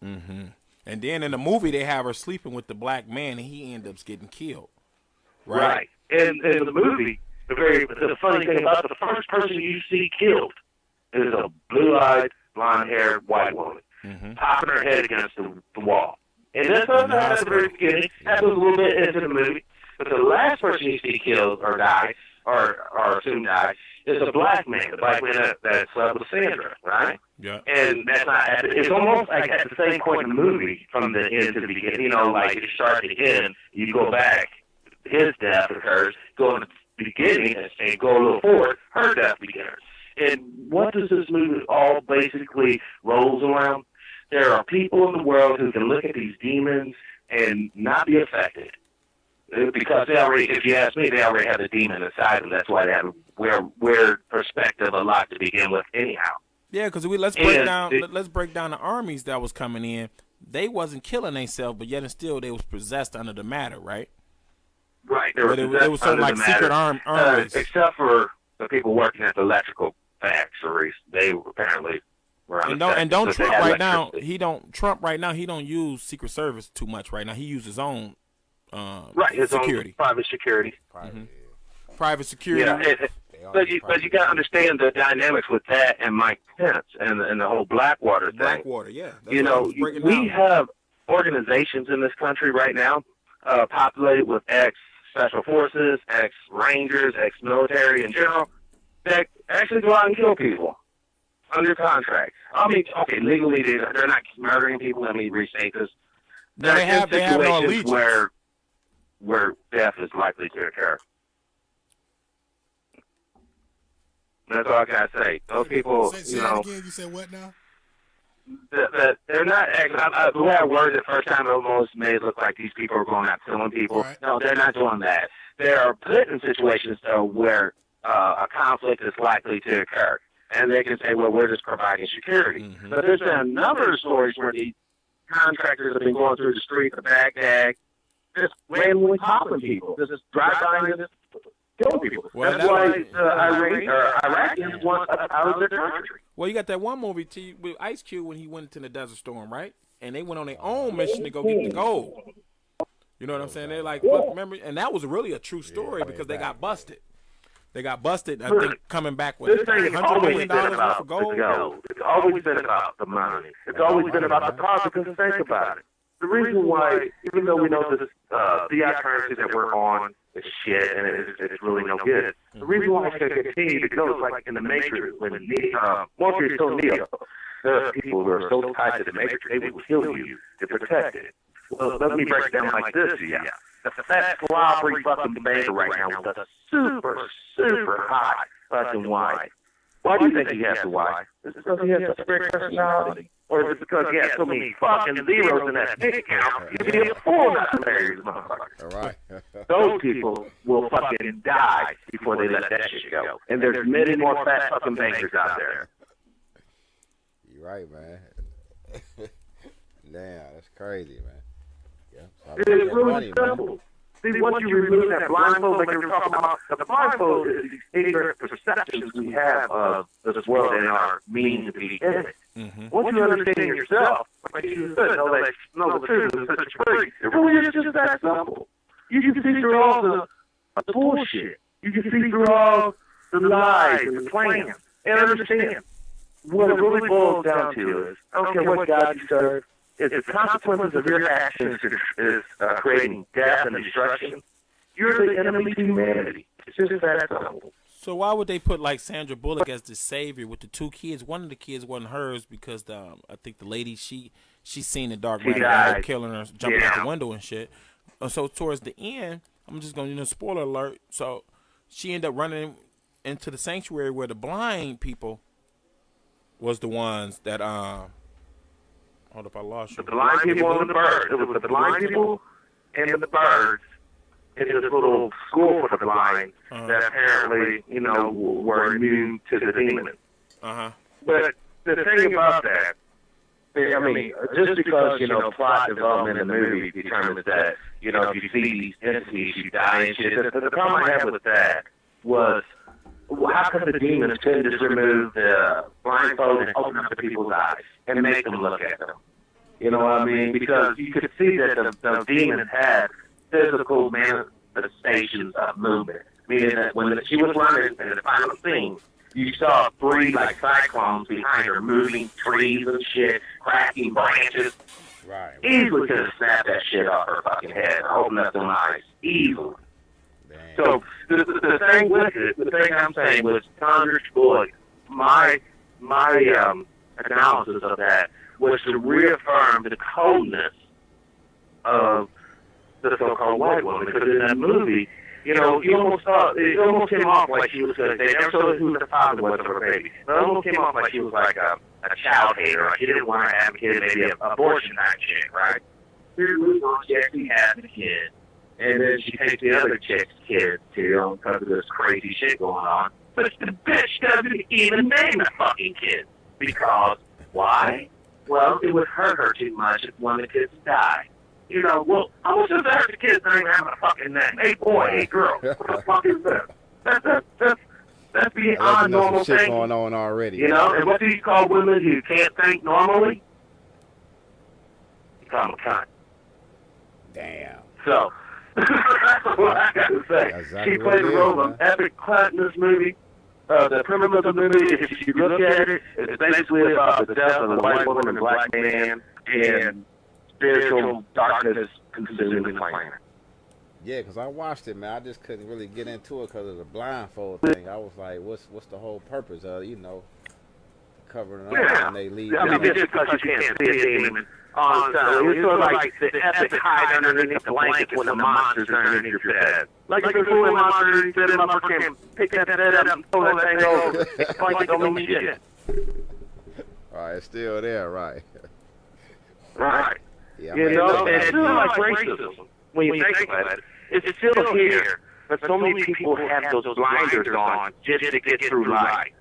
Mm-hmm. And then in the movie, they have her sleeping with the black man, and he ends up getting killed. Right. And in the movie, the funny thing about the first person you see killed is a blue-eyed, blonde-haired white woman, popping her head against the wall. And that's something at the very beginning. That was a little bit into the movie. But the last person you see killed or die, or assumed die, is a black man. The black man that slept with Sandra, right? Yeah. And that's not. It's almost like at the same point in the movie, from the end to the beginning. You know, like you start to the end, you go back. His death occurs. Go in the beginning and go a little forward. Her death begins. And what does this movie all basically rolls around? There are people in the world who can look at these demons and not be affected. Because they already, if you ask me, they already have the demon inside them. That's why they have a weird perspective a lot to begin with anyhow. Yeah, because let's break down the armies that was coming in. They wasn't killing themselves, but yet and still they was possessed under the matter, right? Right. They were sort of like secret armies. Except for the people working at the electrical factories. They apparently were on and don't Trump right now, he don't use Secret Service too much right now. He uses his own his security. Own private security. Private security. Yeah, but you got to understand the dynamics with that and Mike Pence and the whole Blackwater thing. Blackwater, yeah. You know, we have organizations in this country right now populated with ex-special forces, ex-rangers, ex-military in general that actually go out and kill people under contract. I mean, okay, legally they're not murdering people. Let me restate this. They have no allegiance. Where death is likely to occur. That's all I gotta say. Those people, say it again. You said what now? That they're not. The way I worded it the first time, it almost made it look like these people are going out killing people. Right. No, they're not doing that. They are put in situations though where a conflict is likely to occur, and they can say, "Well, we're just providing security." But there's been a number of stories where the contractors have been going through the streets of Baghdad, just randomly popping people, just drive by and just kill people. Well, that's why Iraqis want out of their country. Well, you got that one movie with Ice Cube when he went to the Desert Storm, right? And they went on their own mission to go get the gold. You know what I'm saying? They're like, remember? And that was really a true story because they got busted. They got busted, I think, coming back with $100 million worth of gold. It's always been about the money. It's always been about the profit, because think about it. The reason why, even though we know this fiat currency that we're on is shit and it's really no good, the reason why it's going to continue to go is like in the Matrix, when Morpheus told Neo, there are people who are so tied to the Matrix, they will kill you to protect it. Well, let me break it down like this, The fat slobbery fucking banker right now with a super, super high fucking wife. Why do you think he has a wife? Is it because he has such a great personality? Or is it because he has so many fucking zeros in that bank account? You'd be a fool not to marry this motherfucker. All right. Those people will fucking die before they let that shit go. And there's many more fat fucking bankers out there. You're right, man. Damn, that's crazy, man. Yeah, it's really simple. See, once you remove that blindfold, like you were talking about, the blindfold is the ignorant perceptions we have of this world and our meaning to be in it. Once you understand yourself, like you said, know the truth is such a free. It really is just that simple. You can see through all the bullshit. You can see through all the lies and the plans and understand. What it really boils down to is, I don't care what God you serve, if the consequences of your actions is creating death and destruction, you're the enemy to humanity. It's just that simple. So why would they put like Sandra Bullock as the savior with the two kids? One of the kids wasn't hers because I think the lady she seen the dark matter end up killing her, jumping out the window and shit. So towards the end, I'm just gonna spoiler alert. So she ended up running into the sanctuary where the blind people was the ones that hold up, I lost you. The blind people and the birds. It was the blind people and the birds in this little school for the blind that apparently, were immune to the demon. But the thing about that I mean, just because, plot development in the movie determines that, if you see these entities, you die and shit. The problem I had with that was, how could the demons couldn't just remove the blindfold and open up the people's eyes and make them look at them? You know what I mean? Because you could see that the demons had physical manifestations of movement. Meaning that when she was running in the final scene, you saw 3 like cyclones behind her moving trees and shit, cracking branches. Right. Easily could have snapped that shit off her fucking head and opened up them eyes. Easily. Damn. So the thing with it, the thing I'm saying was Connor's boy, my analysis of that was to reaffirm the coldness of the so-called white woman. Because in that movie, you almost thought, it almost came off like she was they never showed who the father was of her baby. It almost came off like she was like a child hater, like she didn't want to have a kid, maybe an abortion type chick, right? Here we go, she actually has a kid. And then she takes the other chick's kid too, because of this crazy shit going on. But the bitch doesn't even name the fucking kid. Because, why? Well, it would hurt her too much if one of the kids died. Well, how much does it hurt the kids not even having a fucking name? Hey boy, hey girl, what the fuck is this? That's beyond normal shit thinking. Going on already. And what do you call women who can't think normally? You call them a cunt. Damn. So, that's what I got to say. Exactly She played the role of epic cunt in this movie. The premise of the movie, if you look at it, it's basically about the death of a white woman and a black man and spiritual darkness consuming the planet. Yeah, because I watched it, man. I just couldn't really get into it because of the blindfold thing. I was like, what's the whole purpose of, covering it up when they leave? I mean, just because you can't see a demon on time. It's sort of like the epic hide underneath the blanket when the monster's underneath your bed. Like if you're a monster underneath your bed, the motherfucker can pick that bed up and pull that thing over. It's like it don't mean shit. All right, it's still there, right? Right. Yeah, And it's still like racism. When you think about it, it's still here. But so many people have those blinders on just to get through life.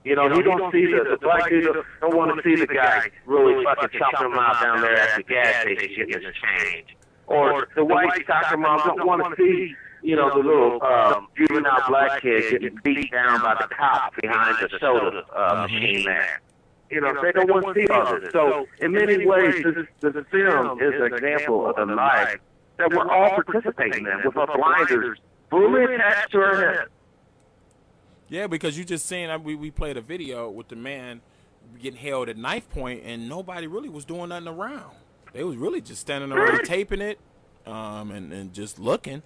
You don't see the black dude don't want to see the guy really fucking chopping him out down there at the gas station getting his change. Or the white soccer moms don't want to see, the little juvenile black kid getting beat down by the cop behind the soda machine there. They don't want to see all this. So, in many ways, this film is an example of the life that we're all participating in with our blinders fully attached to our head. Yeah, because you just saying we played a video with the man getting held at knife point, and nobody really was doing nothing around. They was really just standing around taping it, and just looking.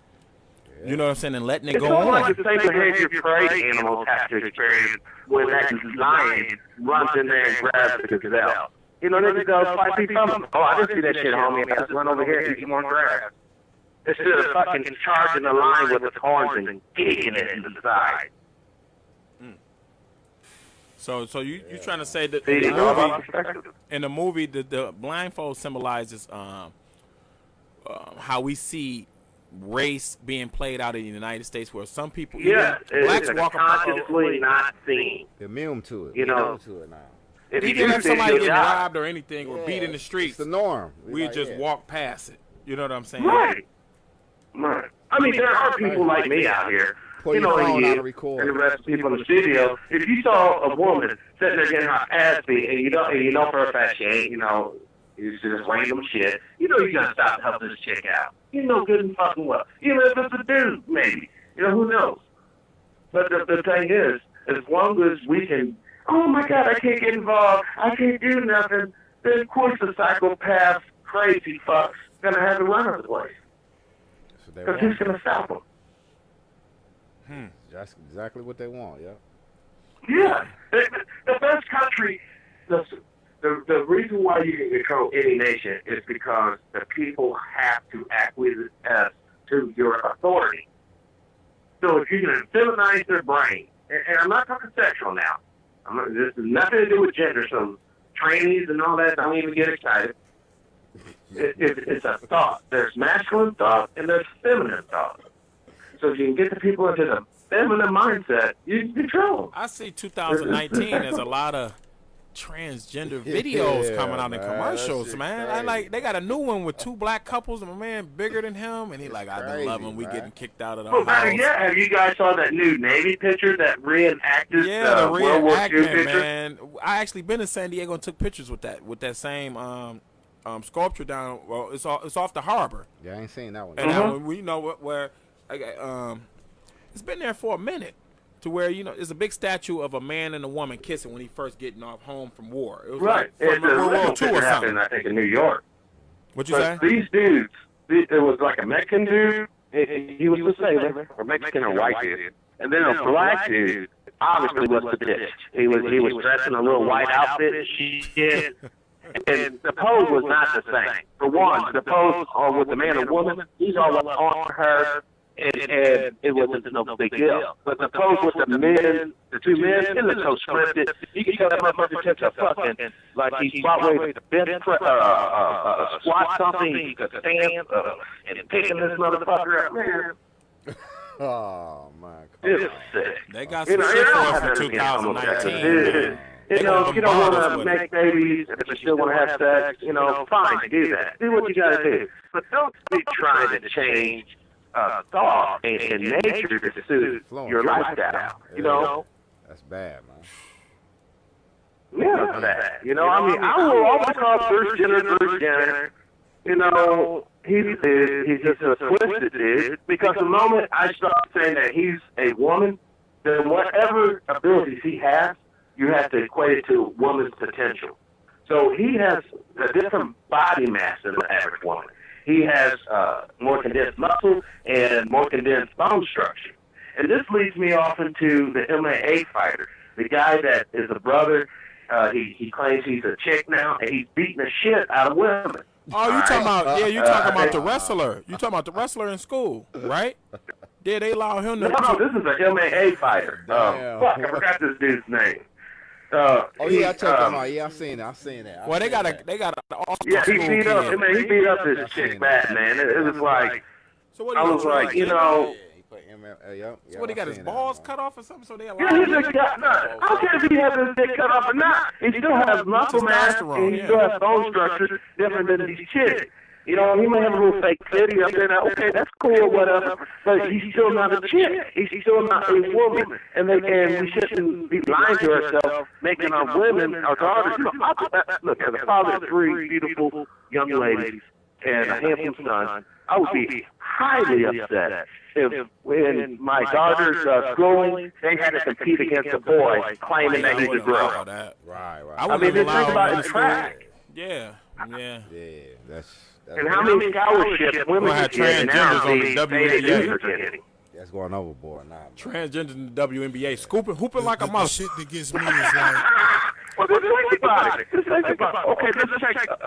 Yeah. You know what I'm saying, and letting it go on. It's like the same behavior prey animals have to experience when that lion runs in there and grabs the gazelle. They just go 5 feet from them. Oh, I didn't see that shit, homie. I just run over here and eat more grass. Instead of fucking charging the lion with its horns and kicking it in the side. So you trying to say that in the movie the blindfold symbolizes how we see race being played out in the United States, where some people, blacks walk consciously not seen. Immune to it. Immune to it now. Even if somebody gets robbed or anything or beat in the streets, it's the norm. We just walk past it. You know what I'm saying? Right. I mean, there are people like me out here. And the rest of the people in the studio. If you saw a woman sitting there getting her ass beat, and you know for a fact she ain't, it's just random shit, you're gonna stop and help this chick out. Good and fucking well. If it's a dude, maybe. Who knows? But the thing is, as long as we can, oh my God, I can't get involved, I can't do nothing, then of course the psychopath, crazy fuck's gonna have to run out of the place. Because who's gonna stop them? That's exactly what they want, yeah. Yeah. The best country, the reason why you can control any nation is because the people have to acquiesce to your authority. So if you can feminize their brain, and I'm not talking sexual now. This has nothing to do with gender, so trainees and all that, don't even get excited. It's a thought. There's masculine thought and there's feminine thought. So if you can get the people into the feminine mindset, you can control them. I see 2019 as a lot of transgender videos Yeah, coming out in man, commercials, that shit man. crazy. I like they got a new one with 2 black couples and a man bigger than him, and he like, I crazy, love him. We man. getting kicked out of the Well, house. better yet, have you guys saw that new Navy picture that reenacted Yeah, the World War II reenactment, picture? man. I actually been in San Diego and took pictures with that same sculpture down. Well, it's off the harbor. Yeah, I ain't seen that one. And that one, we know where it's been there for a minute, to where there's a big statue of a man and a woman kissing when he first getting off home from war. It was Right. like It's from World War a II picture or happened, something. I think, in New York. What you say? But these dudes, it was like a Mexican dude. He was a sailor, or Mexican or white dude, and then a black dude. Obviously, was the bitch. He was dressed in a little white outfit and shit. And the pose was not the same. For one, the pose with the man and woman, he's all up on her, and it wasn't no big deal. But the pose with the men, the 2 men, it looked so scripted. You could tell that motherfucker took a fucking, like he's about ready to bench squat something, he could stand, and picking this motherfucker up, man. Oh my It's God. sick. They got some shit for it for 2019. Man. You know, if you don't want to make babies, if you still want to have sex, fine, do that. Do what you got to do. But don't be trying to change thought and nature to suit your lifestyle. You know? That's bad, man. Yeah, that. I mean, I will always call Bruce Jenner. He's just a twisted dude, because the moment I start saying that he's a woman, then whatever abilities he has, you have to equate it to woman's potential. So he has a different body mass than the average woman. He has more condensed muscle and more condensed bone structure. And this leads me off into the MMA fighter, the guy that is a brother. He claims he's a chick now, and he's beating the shit out of women. Oh, you talking about? Yeah, you talking about the wrestler? You talking about the wrestler in school, right? Yeah, they allow him to. No, this is an MMA fighter. Fuck, I forgot this dude's name. Oh yeah, I checked him out. Yeah, I've seen that. Well, they got an awesome Yeah, he school beat up. kid. He beat up this chick bad, man. It was like, So what I was like, He put what, he got his balls cut off or something? So they allow yeah, him. he's a guy. No, I don't care if he has his dick cut off or not. He still has muscle mass, and he still has bone structure different than these chicks. He may have a little fake titty up there. Now, okay, that's cool or whatever, but he's still not a chick. He's still not a woman. And we shouldn't be lying to ourselves, making our women, our daughters. Look, as a father of 3 beautiful young ladies and a handsome son, I would be highly upset if when my daughter's schooling, they had to compete against a boy claiming that he's a girl. Right. I mean, just think about it, track. Yeah. Yeah, that's And how many scholarships women have get now? transgenders on the WNBA. That's going overboard now. Transgender in the WNBA, hooping like a The mouse. shit that gets me is like, Well, just think about it. Okay, let's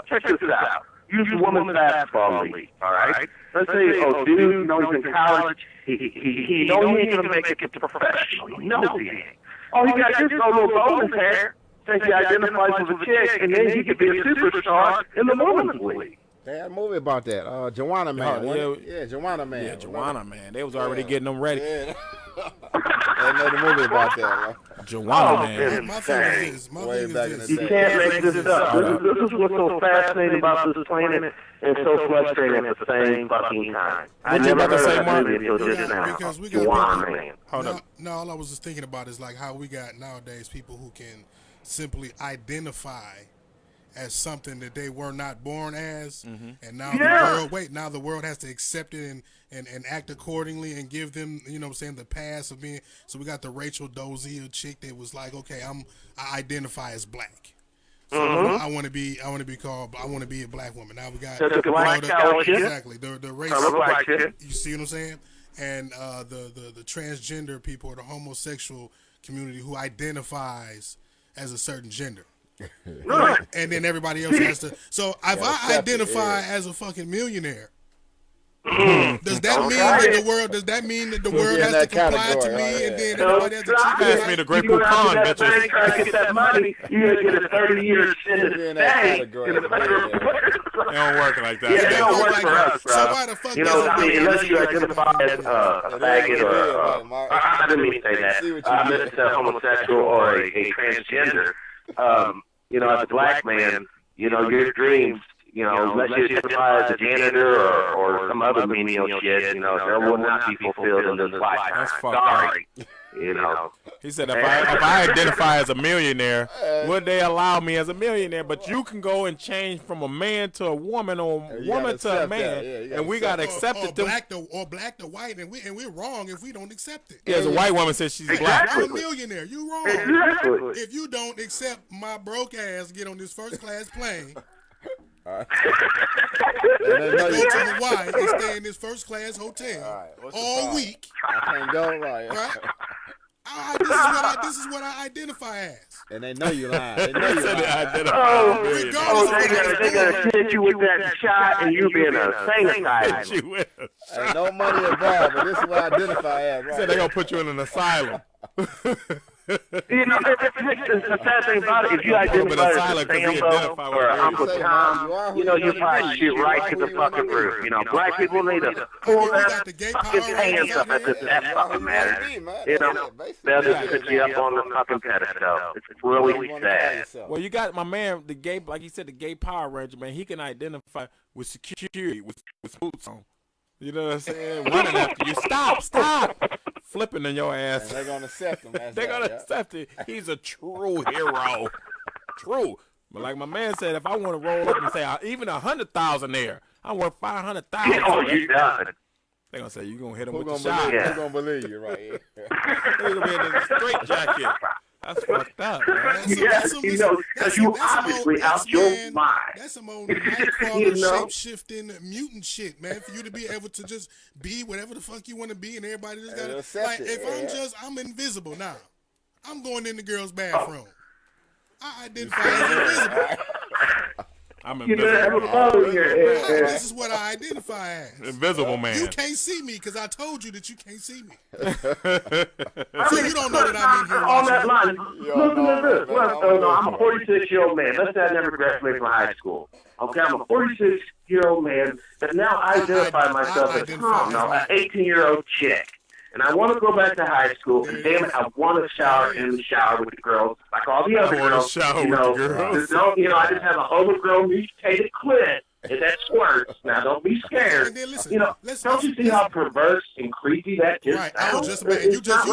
check this out. Use the women's basketball league, all right? Let's say, dude, he's in college. He knows he ain't gonna make it to professional. He knows he ain't. Oh, he got this little golden hair. Think he identifies as a chick, and then he could be a superstar in the women's league. They had a movie about that. Joanna Man. Joanna Man. Yeah, Joanna Man. They was already getting them ready. Yeah. They made a movie about that. Joanna Man. my thing is this. Way back in the You day. can't make this up. This is what's so fascinating about this planet and so frustrating at the same fucking time. I What you never about to heard say, of Mark? that movie until just now. Because we got Juwan people- Man. Hold up. No, all I was just thinking about is like how we got nowadays people who can simply identify as something that they were not born as, and now the world has to accept it and act accordingly and give them, the pass of being. So we got the Rachel Dozier chick that was like, okay, I identify as black. So I want to be a black woman. Now we got The black scholarship. exactly the race. Black chick. You see what I'm saying? And the transgender people or the homosexual community who identifies as a certain gender. Right. And then everybody else has to. So if I identify as a fucking millionaire, does that mean that the world? Does that mean that the world has to comply to me? And then everybody has to treat me Pass me the great You go out coupon, to that bitches. bank trying to get that money, you're going to get a 30-year extended in that stay. category. In the They don't work like that. Yeah, they don't work for us, bro. So why the fuck I mean, unless you identify as a faggot or I didn't mean to say that. I meant homosexual or a transgender. you know, as a black man, you know, your dreams, you know, unless you identify as a janitor or some other menial shit, you know, there will not be fulfilled in this lifetime. That's fucked Sorry. You know. He said if I identify as a millionaire, would they allow me as a millionaire? But you can go and change from a man to a woman or a woman to a man, and we gotta accept it. Black to white, and we're wrong if we don't accept it. Yeah, as a white woman says she's black. I'm a millionaire. You wrong. Exactly. If you don't accept my broke ass get on this first class plane. All right. Go to Hawaii and stay in this first class hotel all week. I can't go right. This is what I identify as. And they know you lying. They know you lying. They're gonna hit you with that shot and you being a sanitized. Ain't no money involved, but this is what I identify as. Right? Said they're gonna put you in an asylum. You know, the sad thing about it, if you identify as a Sambo or Uncle Tom, you know, you probably shoot right to the fucking roof. You know, black people need to pull their fucking hands up at this that fucking matters. You know, they'll just put you up on the fucking pedestal. It's really sad. Well, you got my man, the gay, like he said, the gay Power Ranger, man. He can identify with security, with boots on. You know what I'm saying? Running after you. Stop. Flipping in your ass. And they're going to accept him. They're going to accept it. He's a true hero. True. But like my man said, if I want to roll up and say, even 100,000 there, I want 500,000. Oh, you done. They're going to say, you're going to hit him Who with the gonna shot. Who's going to believe you, right? He's going to be in a straight jacket. That's fucked up, man. Yes, you know, because you obviously out your mind. That's some old Nightcrawler shape-shifting mutant shit, man. For you to be able to just be whatever the fuck you want to be, and everybody just got to, like, if I'm invisible now, I'm going in the girl's bathroom. I identify as invisible. I'm invisible. This is what I identify as. Invisible man. You can't see me because I told you that you can't see me. So you don't know that I'm in here on watching. that line. Listen to this. I'm a 46-year-old man. Let's say I never graduated from high school. Okay, I'm a 46-year-old man, but now I identify myself as Tom, now an 18-year-old chick. And I want to go back to high school, and damn it, I want to shower in the shower with the girls, like all the other girls. I just have an overgrown, mutated clit, and that squirts. Now, don't be scared. Listen, you know, don't you see how perverse and creepy that is? Right, I was just about, you just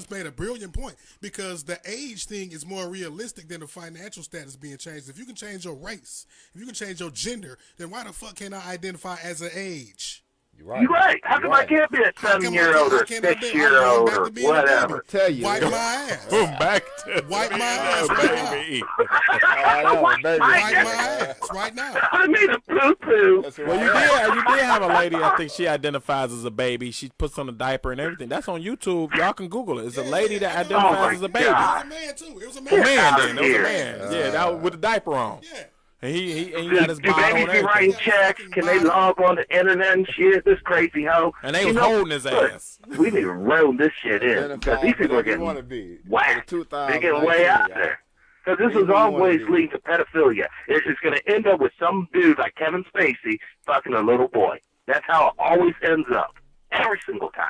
made a brilliant point, because the age thing is more realistic than the financial status being changed. If you can change your race, if you can change your gender, then why the fuck can't I identify as an age? You're right. How come I can't be a 7-year-old or 6-year-old or whatever? Tell you. Wipe my ass. Back to wipe my ass right now. Wipe my ass right now. I made a poo-poo. Well, you did have a lady, I think she identifies as a baby. She puts on a diaper and everything. That's on YouTube. Y'all can Google it. It's a lady that identifies as a baby. It was a man, too. It was a man. It was a man. Yeah, that was with a diaper on. Yeah. And he got his do bottle babies on be writing checks? Can they log on the internet and shit? This crazy hoe. And they was holding his ass. We need to roll this shit in, because these people are getting whacked. They're getting way out there. Because this is always leading to pedophilia. It's going to end up with some dude like Kevin Spacey fucking a little boy. That's how it always ends up. Every single time.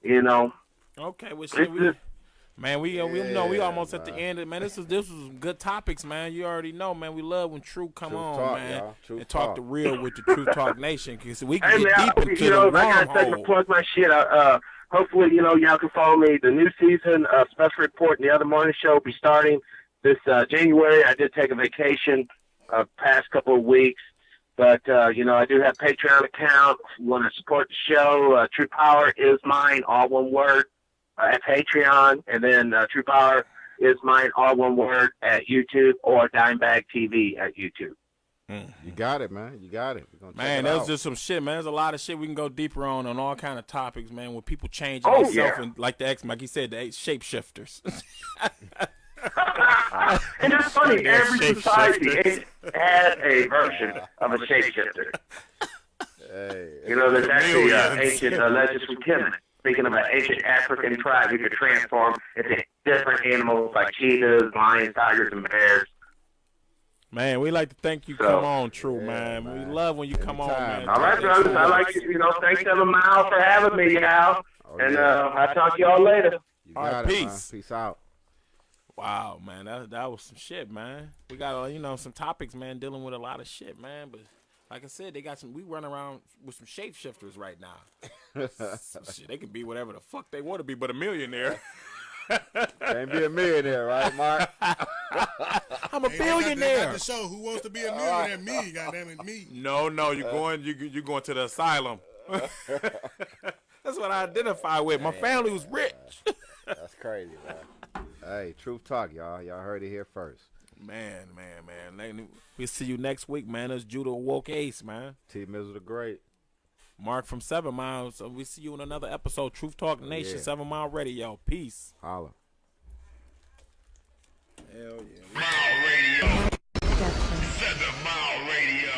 You know? Okay, well, shit, man, we know we almost at the end. Man, this was good topics, man. You already know, man. We love when True come on, man, and talk the real with the True Talk Nation, because we can get deep into the wormhole. I gotta take a plug my shit. Hopefully, y'all can follow me. The new season of Special Report and the Other Morning Show will be starting this January. I did take a vacation past couple of weeks, but I do have a Patreon account. If you want to support the show, True Power is mine, all one word. At Patreon, and then True Power is mine, all one word, at YouTube, or Dimebag TV at YouTube. You got it, man. You got it. Man, that was just some shit, man. There's a lot of shit we can go deeper on all kind of topics, man, with people changing themselves, and like the X, like he said, the shapeshifters. And it's funny, every society has a version of a shapeshifter. There's actually ancient legends from Kemet. Speaking of an ancient African tribe who could transform into different animals like cheetahs, lions, tigers, and bears. Man, we like to thank you. Come on, True, man. We love when you come on, man. All right, brothers. I like thanks to Mal for having me, Al. And I'll talk to y'all later. All right, peace. Peace out. Wow, man, that was some shit, man. We got some topics, man, dealing with a lot of shit, man. But like I said, we run around with some shapeshifters right now. Shit, they can be whatever the fuck they want to be, but a millionaire. Can't be a millionaire, right, Mark? I'm a billionaire. They got the show Who Wants to Be a Millionaire? Me, goddamn it, me. No, you're going to the asylum. That's what I identify with. My family was rich. That's crazy, man. Hey, truth talk, y'all. Y'all heard it here first. Man. We'll see you next week, man. It's Judah Woke Ace, man. T. Mizzle the Great. Mark from 7 Mile. So we see you in another episode. Truth Talk Nation, 7 Mile Radio. Peace. Holla. Hell yeah. Mile Radio. 7 Mile Radio.